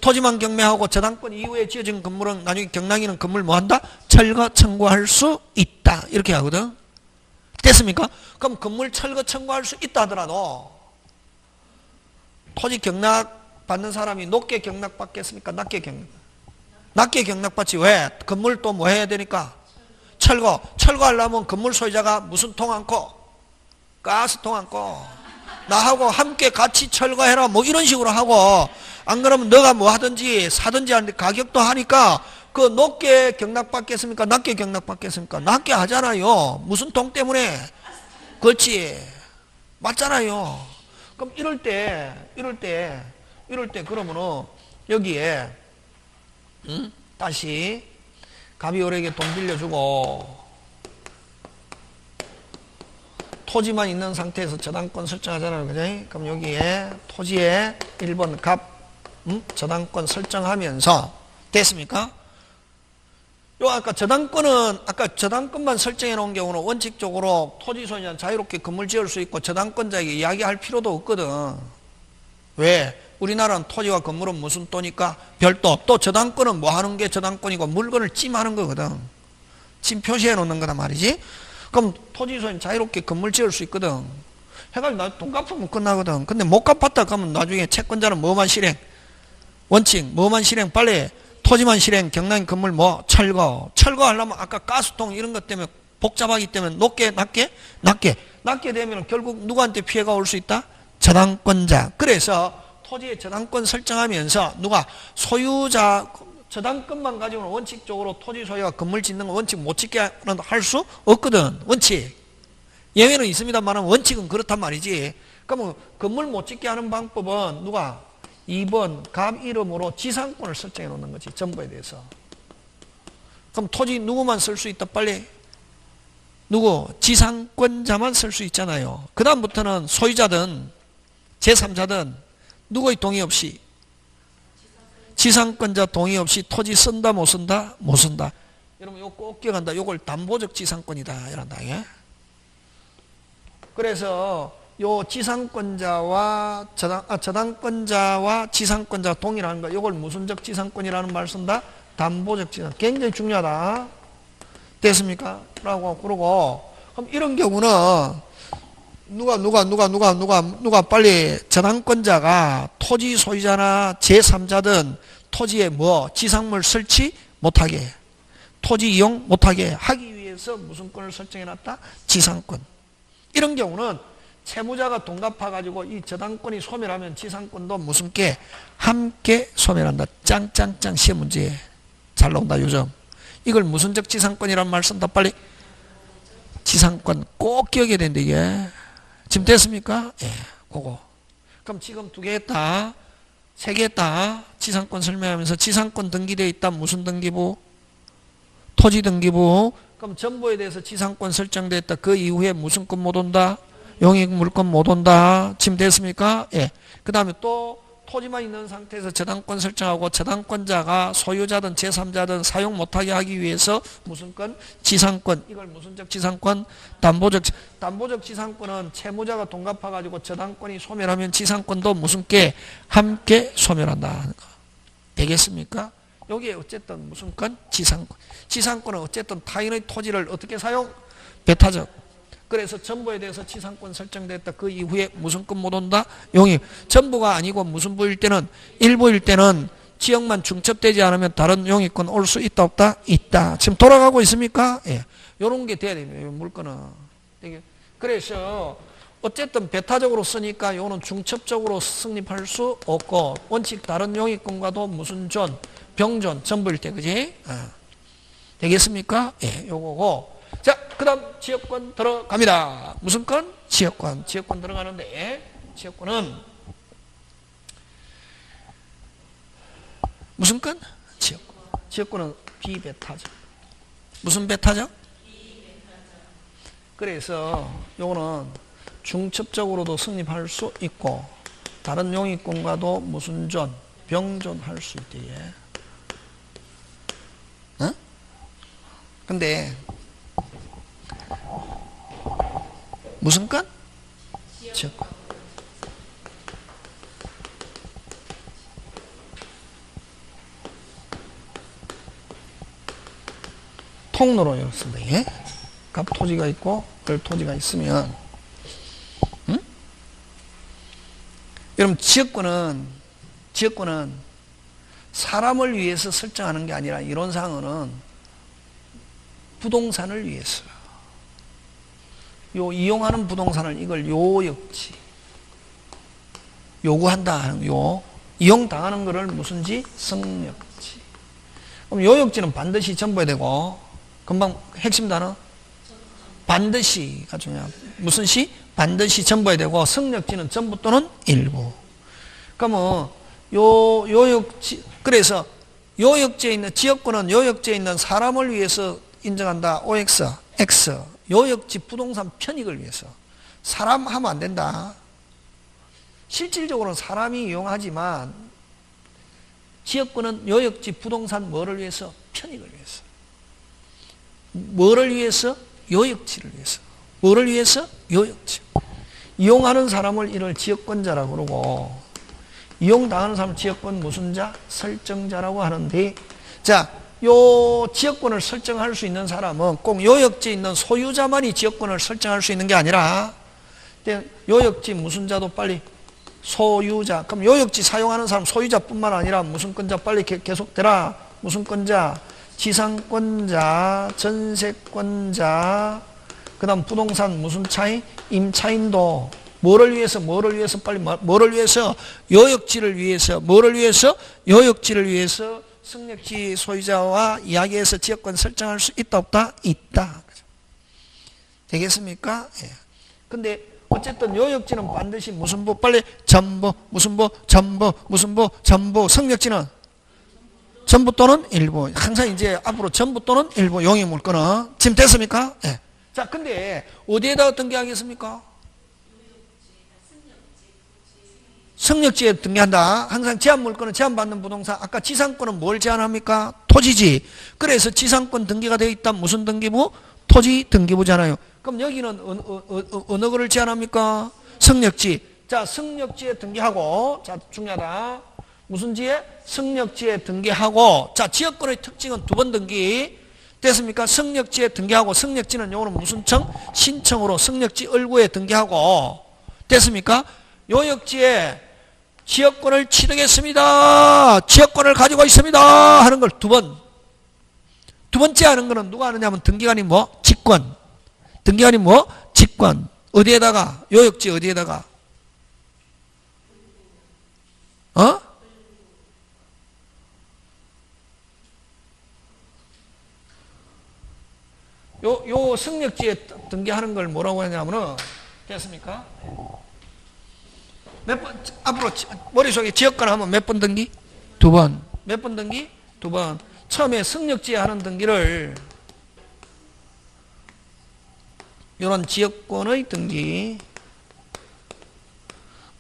토지만 경매하고 저당권 이후에 지어진 건물은 나중에 경락이는 건물 뭐한다? 철거 청구할 수 있다. 이렇게 하거든. 됐습니까? 그럼 건물 철거 청구할 수 있다 하더라도 토지 경락 받는 사람이 높게 경락 받겠습니까? 낮게 경락? 낮게 경락 받지. 왜? 건물 또 뭐 해야 되니까? 철거하려면 건물 소유자가 무슨 통 안고? 가스통 안고 나하고 함께 같이 철거해라, 뭐 이런 식으로 하고, 안 그러면 너가 뭐 하든지 사든지 하는데 가격도 하니까 그 높게 경락 받겠습니까? 낮게 경락 받겠습니까? 낮게 하잖아요. 무슨 통 때문에? 그렇지. 맞잖아요. 그럼 이럴 때 그러면은 여기에 다시 갑이 을에게 돈 빌려주고 토지만 있는 상태에서 저당권 설정하잖아요. 그죠? 그럼 여기에 토지에 1번 갑 저당권 설정하면서 됐습니까? 요 아까 저당권만 설정해 놓은 경우는 원칙적으로 토지 소유자는 자유롭게 건물 지을 수 있고 저당권자에게 이야기할 필요도 없거든. 왜? 우리나라는 토지와 건물은 무슨 또니까? 별도. 또 저당권은 뭐 하는 게 저당권이고 물건을 찜하는 거거든. 찜 표시해 놓는 거단 말이지. 그럼 토지 소유자는 자유롭게 건물 지을 수 있거든. 해가지고 나 돈 갚으면 끝나거든. 근데 못 갚았다 그러면 나중에 채권자는 뭐만 실행? 원칙 뭐만 실행? 빨리 토지만 실행, 경락 건물 뭐 철거하려면 아까 가스통 이런 것 때문에 복잡하기 때문에 높게 낮게 되면 결국 누구한테 피해가 올 수 있다? 저당권자. 그래서 토지의 저당권 설정하면서 누가 소유자 저당권만 가지고는 원칙적으로 토지 소유가 건물 짓는 건 원칙 못 짓게 할 수 없거든. 원칙. 예외는 있습니다만 원칙은 그렇단 말이지. 그러면 건물 못 짓게 하는 방법은 누가? 2번 갑 이름으로 지상권을 설정해 놓는 거지. 전부에 대해서. 그럼 토지 누구만 쓸 수 있다? 빨리. 누구? 지상권자만 쓸 수 있잖아요. 그 다음부터는 소유자든 제3자든 누구의 동의 없이 지상권자 동의 없이 토지 쓴다 못 쓴다? 못 쓴다. 여러분 이거 꼭 기억한다. 이걸 담보적 지상권이다 이란다. 예? 그래서 요 지상권자와 저당권자와 지상권자 동일한 거, 이걸 무슨적 지상권이라는 말 쓴다? 담보적 지상. 굉장히 중요하다. 됐습니까? 라고 그러고, 그럼 이런 경우는 누가 빨리 저당권자가 토지 소유자나 제3자든 토지에 뭐 지상물 설치 못하게, 토지 이용 못하게 하기 위해서 무슨 권을 설정해 놨다? 지상권. 이런 경우는 채무자가 돈 갚아가지고 이 저당권이 소멸하면 지상권도 무슨 게 함께 소멸한다. 짱짱짱 시험 문제 잘 나온다 요즘. 이걸 무슨적 지상권이란 말 쓴다. 빨리. 지상권 꼭 기억해야 되는데 이게 지금 됐습니까? 예, 그거. 그럼 지금 2개 했다, 3개 했다. 지상권 설명하면서 지상권 등기되어 있다. 무슨 등기부? 토지 등기부. 그럼 전부에 대해서 지상권 설정되어 있다. 그 이후에 무슨 권 못 온다? 용익 물권 못 온다. 지금 됐습니까? 예. 그 다음에 또 토지만 있는 상태에서 저당권 설정하고 저당권자가 소유자든 제3자든 사용 못하게 하기 위해서 무슨 권? 지상권. 이걸 무슨적 지상권? 담보적 지상권은 채무자가 돈 갚아가지고 저당권이 소멸하면 지상권도 무슨 게? 함께 소멸한다. 되겠습니까? 여기에 어쨌든 무슨 권? 지상권. 지상권은 어쨌든 타인의 토지를 어떻게 사용? 배타적. 그래서 전부에 대해서 지상권 설정됐다. 그 이후에 무슨 권 못 온다? 용익. 전부가 아니고 무슨 부일 때는 일부일 때는 지역만 중첩되지 않으면 다른 용익권 올 수 있다 없다? 있다. 지금 돌아가고 있습니까? 예. 요런 게 돼야 됩니다. 물건은. 그래서 어쨌든 배타적으로 쓰니까 요는 중첩적으로 성립할 수 없고 원칙 다른 용익권과도 무슨 존, 병존, 전부일 때 그지? 되겠습니까? 예, 요거고. 자, 그 다음 지역권 들어갑니다. 무슨 건? 지역권. 지역권 들어가는데 지역권은 무슨 건? 지역권. 지역권은 비배타적. 무슨 배타적? 그래서 요거는 중첩적으로도 성립할 수 있고 다른 용익권과도 무슨 존, 병존할 수 있대. 어? 근데 무슨 건? 지역권. 통로로 이렇습니다. 예? 갑 토지가 있고 을 토지가 있으면 여러분 지역권은 사람을 위해서 설정하는 게 아니라 이론상으로는 부동산을 위해서 요 이용하는 부동산을 이걸 요역지 요구한다 하는 요 이용당하는 거를 무슨지? 성역지. 그럼 요역지는 반드시 전부해야 되고 금방 핵심 단어 반드시가 중요합니다. 무슨 시? 반드시 전부해야 되고 성역지는 전부 또는 일부. 그러면 요역지 그래서 요역지에 있는 지역권은 요역지에 있는 사람을 위해서 인정한다. OX, X 요역지 부동산 편익을 위해서 사람 하면 안 된다. 실질적으로는 사람이 이용하지만 지역권은 요역지 부동산 뭐를 위해서? 편익을 위해서. 뭐를 위해서? 요역지를 위해서. 뭐를 위해서? 요역지. 이용하는 사람을 이를 지역권자라고 그러고 이용당하는 사람을 지역권 무슨 자? 설정자라고 하는데 자, 요 지역권을 설정할 수 있는 사람은 꼭 요역지에 있는 소유자만이 지역권을 설정할 수 있는 게 아니라 요역지 무슨 자도 빨리 소유자. 그럼 요역지 사용하는 사람 소유자뿐만 아니라 무슨 권자 빨리 계속되라. 무슨 권자? 지상권자, 전세권자, 그 다음 부동산 무슨 차인? 임차인도. 뭐를 위해서 빨리 뭐를 위해서? 요역지를 위해서. 뭐를 위해서? 요역지를 위해서 승역지 소유자와 이야기해서 지역권 설정할 수 있다 없다? 있다. 되겠습니까? 예. 근데 어쨌든 요역지는 반드시 무슨 부? 빨리 전부, 무슨 부? 전부, 무슨 부? 전부. 성역지는 전부 또는 일부. 항상 이제 앞으로 전부 또는 일부 용의 물건은 지금 됐습니까? 예. 자, 근데 어디에다 등기하겠습니까? 성역지에 등기한다. 항상 제한 물건은 제한받는 부동산. 아까 지상권은 뭘 제한합니까? 토지지. 그래서 지상권 등기가 되어 있다. 무슨 등기부? 토지 등기부잖아요. 그럼 여기는 어느 거를 제한합니까? 성역지. 자, 성역지에 등기하고, 자, 중요하다. 무슨 지에? 성역지에 등기하고, 자, 지역권의 특징은 두 번 등기. 됐습니까? 성역지에 등기하고, 성역지는 요거는 무슨 청? 신청으로 성역지 얼구에 등기하고, 됐습니까? 요역지에 지역권을 취득했습니다. 지역권을 가지고 있습니다. 하는 걸 두 번. 두 번째 하는 거는 누가 하느냐면 등기관이 뭐? 직권. 등기관이 뭐? 직권. 어디에다가? 요역지 어디에다가? 어? 요 성역지에 등기하는 걸 뭐라고 하냐면은, 됐습니까? 몇 번, 앞으로 머릿속에 지역권 하면 몇 번 등기? 두 번. 몇 번 등기? 두 번. 처음에 성역지에 하는 등기를 이런 지역권의 등기,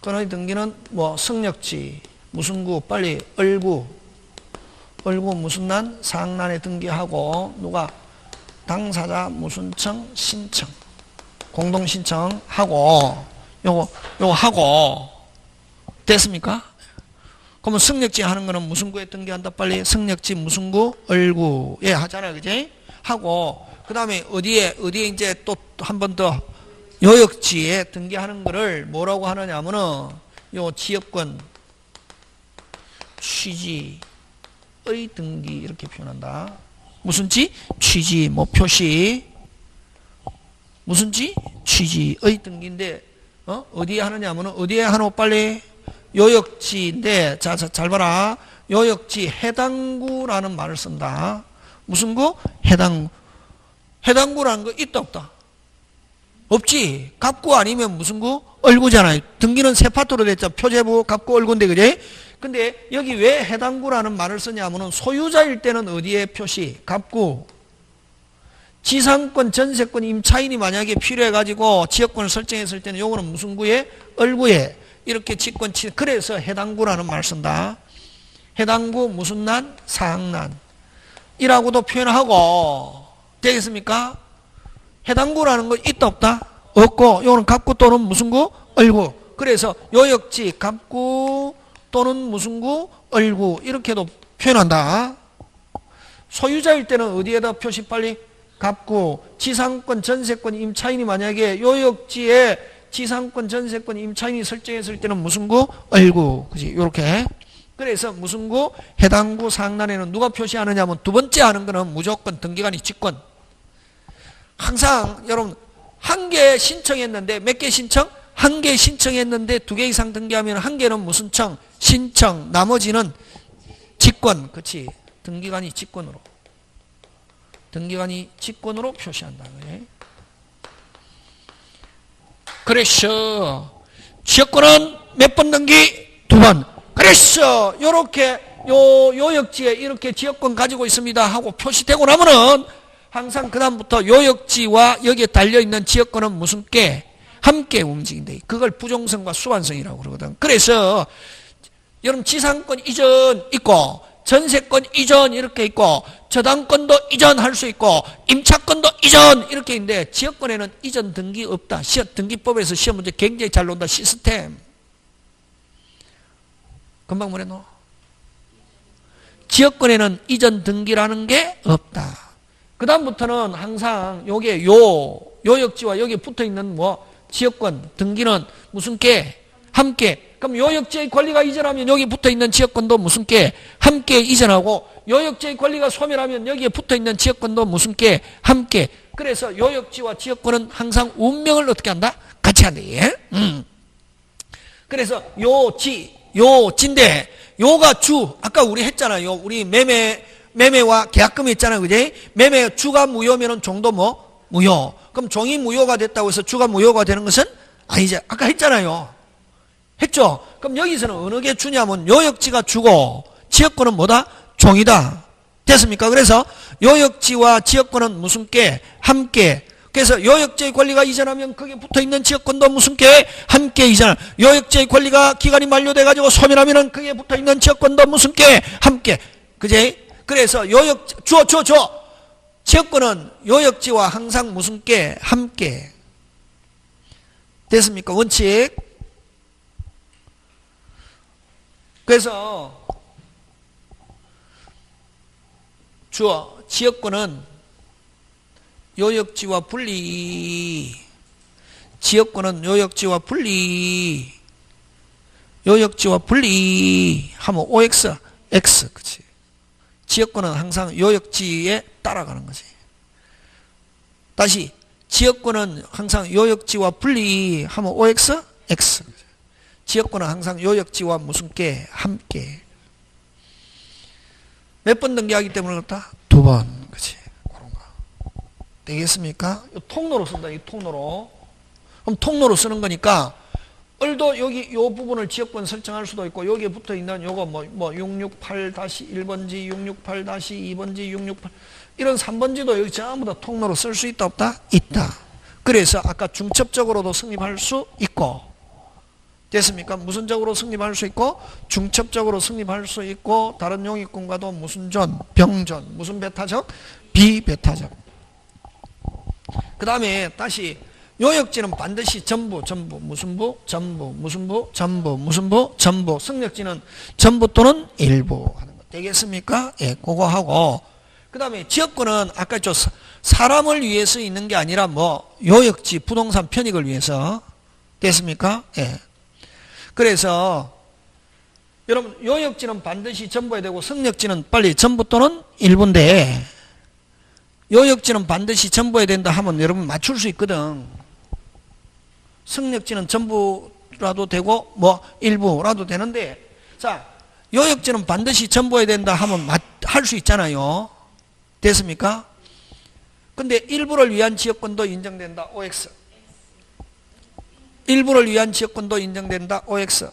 권의 등기는 뭐 성역지, 무슨 구, 빨리 얼구 무슨 난? 상난에 등기하고 누가? 당사자 무슨 청? 신청. 공동 신청하고 요거 하고 됐습니까? 그러면 성역지 하는 거는 무슨 구에 등기한다? 빨리 성역지 무슨 구? 얼구에 하잖아요. 그지? 하고 그 다음에 어디에 이제 또 한 번 더 요역지에 등기하는 거를 뭐라고 하느냐 하면은 요 지역권 취지 등기 이렇게 표현한다. 무슨 지? 취지 뭐 표시. 무슨 지? 취지의 등기인데 어디에 하느냐면은 어디에 하노 빨리? 요역지인데 자 잘 봐라. 요역지 해당구라는 말을 쓴다. 무슨 구? 해당구. 해당구라는 거 있다 없다? 없지. 갑구 아니면 무슨 구? 얼구잖아요. 등기는 세 파트로 됐죠. 표제부, 갑구, 얼구인데 그제? 근데 여기 왜 해당구라는 말을 쓰냐면은 소유자일 때는 어디에 표시? 갑구. 지상권, 전세권, 임차인이 만약에 필요해가지고 지역권을 설정했을 때는 요거는 무슨 구에? 얼구에. 이렇게 직권, 그래서 해당구라는 말을 쓴다. 해당구 무슨 난? 사항난. 이라고도 표현하고, 되겠습니까? 해당구라는 거 있다 없다? 없고, 요거는 갑구 또는 무슨 구? 얼구. 그래서 요역지, 갑구 또는 무슨 구? 얼구. 이렇게도 표현한다. 소유자일 때는 어디에다 표시 빨리? 갑구. 지상권, 전세권, 임차인이 만약에 요역지에 지상권, 전세권, 임차인이 설정했을 때는 무슨 구? 얼구. 그지? 요렇게. 그래서 무슨 구? 해당구 상단에는 누가 표시하느냐 하면 두 번째 하는 거는 무조건 등기관이 직권. 항상 여러분 한 개 신청했는데 몇 개 신청? 한 개 신청했는데 두 개 이상 등기하면 한 개는 무슨 청? 신청. 나머지는 직권. 그치? 등기관이 직권으로. 등기관이 직권으로 표시한다. 그래서 지역권은 몇 번 등기? 두 번. 그래서 요렇게 요역지에 이렇게 지역권 가지고 있습니다 하고 표시되고 나면은 항상 그 다음부터 요역지와 여기에 달려있는 지역권은 무슨 께? 함께 움직인다. 그걸 부종성과 수완성이라고 그러거든. 그래서 여러분 지상권 이전 있고 전세권 이전 이렇게 있고 저당권도 이전할 수 있고 임차권도 이전 이렇게 있는데 지역권에는 이전 등기 없다. 등기법에서 시험 문제 굉장히 잘 논다. 시스템. 금방 뭐랬노? 지역권에는 이전 등기라는 게 없다. 그 다음부터는 항상 요게 요역지와 여기에 붙어 있는 뭐 지역권 등기는 무슨 께? 함께. 그럼 요역지의 권리가 이전하면 여기 붙어 있는 지역권도 무슨 께? 함께 이전하고 요역지의 권리가 소멸하면 여기에 붙어 있는 지역권도 무슨 께? 함께. 그래서 요역지와 지역권은 항상 운명을 어떻게 한다? 같이 한다. 예? 그래서 요지인데 요가 주. 아까 우리 했잖아요. 우리 매매와 계약금이 있잖아요. 그지? 매매 주가 무효면은 종도 뭐? 무효. 그럼 종이 무효가 됐다고 해서 주가 무효가 되는 것은 아니지. 아까 했잖아요. 했죠? 그럼 여기서는 어느 게 주냐면 요역지가 주고 지역권은 뭐다? 종이다. 됐습니까? 그래서 요역지와 지역권은 무슨 께? 함께. 그래서 요역지의 권리가 이전하면 거기에 붙어있는 지역권도 무슨 께? 함께 이전. 요역지의 권리가 기간이 만료돼가지고 소멸하면 거기에 붙어있는 지역권도 무슨 께? 함께. 그제? 그래서 지역권은 요역지와 항상 무슨 께? 함께. 됐습니까? 원칙. 그래서 지역권은 요역지와 분리. 지역권은 요역지와 분리. 요역지와 분리 하면 OX, X. 그치? 지역권은 항상 요역지에 따라가는 거지. 다시 지역권은 항상 요역지와 분리 하면 OX, X. 지역권은 항상 요역지와 무슨 께? 함께. 몇 번 등기하기 때문에 그렇다? 두 번. 그치? 그런 거. 되겠습니까? 통로로 쓴다. 이 통로로. 그럼 통로로 쓰는 거니까 을도 여기 요 부분을 지역권 설정할 수도 있고 여기에 붙어 있는 요거 뭐 668-1번지, 668-2번지, 668 이런 3번지도 여기 전부 다 통로로 쓸 수 있다 없다? 있다. 그래서 아까 중첩적으로도 성립할 수 있고 됐습니까? 무슨 적으로 성립할 수 있고 중첩적으로 성립할 수 있고 다른 용익권과도 무슨 전? 병전. 무슨 배타적? 비배타적. 그 다음에 다시 요역지는 반드시 전부 무슨 부? 전부 무슨 부? 전부 무슨 부? 전부. 성역지는 전부 또는 일부 하는 거 되겠습니까? 예, 그거 하고 그 다음에 지역권은 아까 저 사람을 위해서 있는 게 아니라 뭐 요역지 부동산 편익을 위해서 됐습니까? 예. 그래서 여러분 요역지는 반드시 전부해야 되고 성역지는 빨리 전부 또는 일부인데 요역지는 반드시 전부해야 된다 하면 여러분 맞출 수 있거든. 성역지는 전부라도 되고 뭐 일부라도 되는데 자 요역지는 반드시 전부해야 된다 하면 할 수 있잖아요. 됐습니까? 근데 일부를 위한 지역권도 인정된다. OX. 일부를 위한 지역권도 인정된다. OX.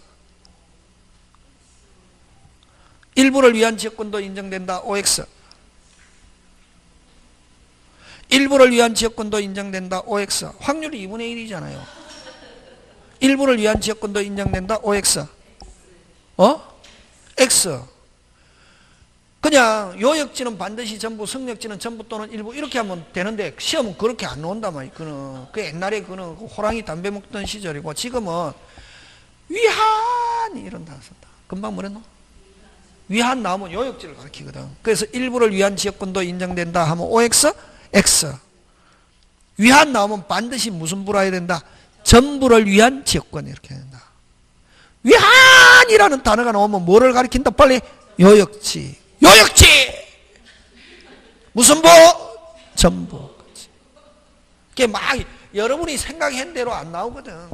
일부를 위한 지역권도 인정된다. OX. 일부를 위한 지역권도 인정된다. OX. 확률이 2분의 1이잖아요. 일부를 위한 지역권도 인정된다. OX. X. 그냥 요역지는 반드시 전부, 성역지는 전부 또는 일부 이렇게 하면 되는데 시험은 그렇게 안 나온단 말이에요. 그 옛날에 그는 호랑이 담배 먹던 시절이고 지금은 위한 이런 단어 쓴다. 금방 뭐랬노? 위한 나오면 요역지를 가리키거든. 그래서 일부를 위한 지역권도 인정된다 하면 OX, X. 위한 나오면 반드시 무슨 부라야 된다? 전부를 위한 지역권 이렇게 된다. 위한이라는 단어가 나오면 뭐를 가리킨다? 빨리 요역지. 요역지! 무슨 부? 전부. 그게 막 여러분이 생각한 대로 안 나오거든.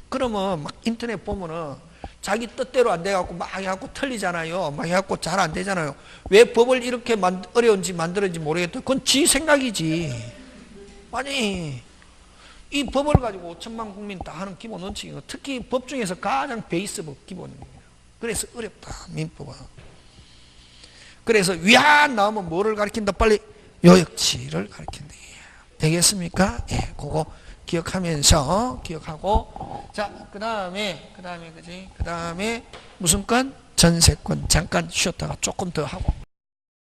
그러면 막 인터넷 보면은 자기 뜻대로 안 돼갖고 막 해갖고 틀리잖아요. 막 해갖고 잘 안 되잖아요. 왜 법을 이렇게 어려운지 만들었는지 모르겠다. 그건 지 생각이지. 아니, 이 법을 가지고 5천만 국민 다 하는 기본 원칙이고 특히 법 중에서 가장 베이스법 기본입니다. 그래서 어렵다, 민법은. 그래서 위안 나오면 뭐를 가리킨다? 빨리 요역지를 가리킨다. 되겠습니까? 예, 그거 기억하면서 기억하고 자, 그 다음에 무슨 건? 전세권. 잠깐 쉬었다가 조금 더 하고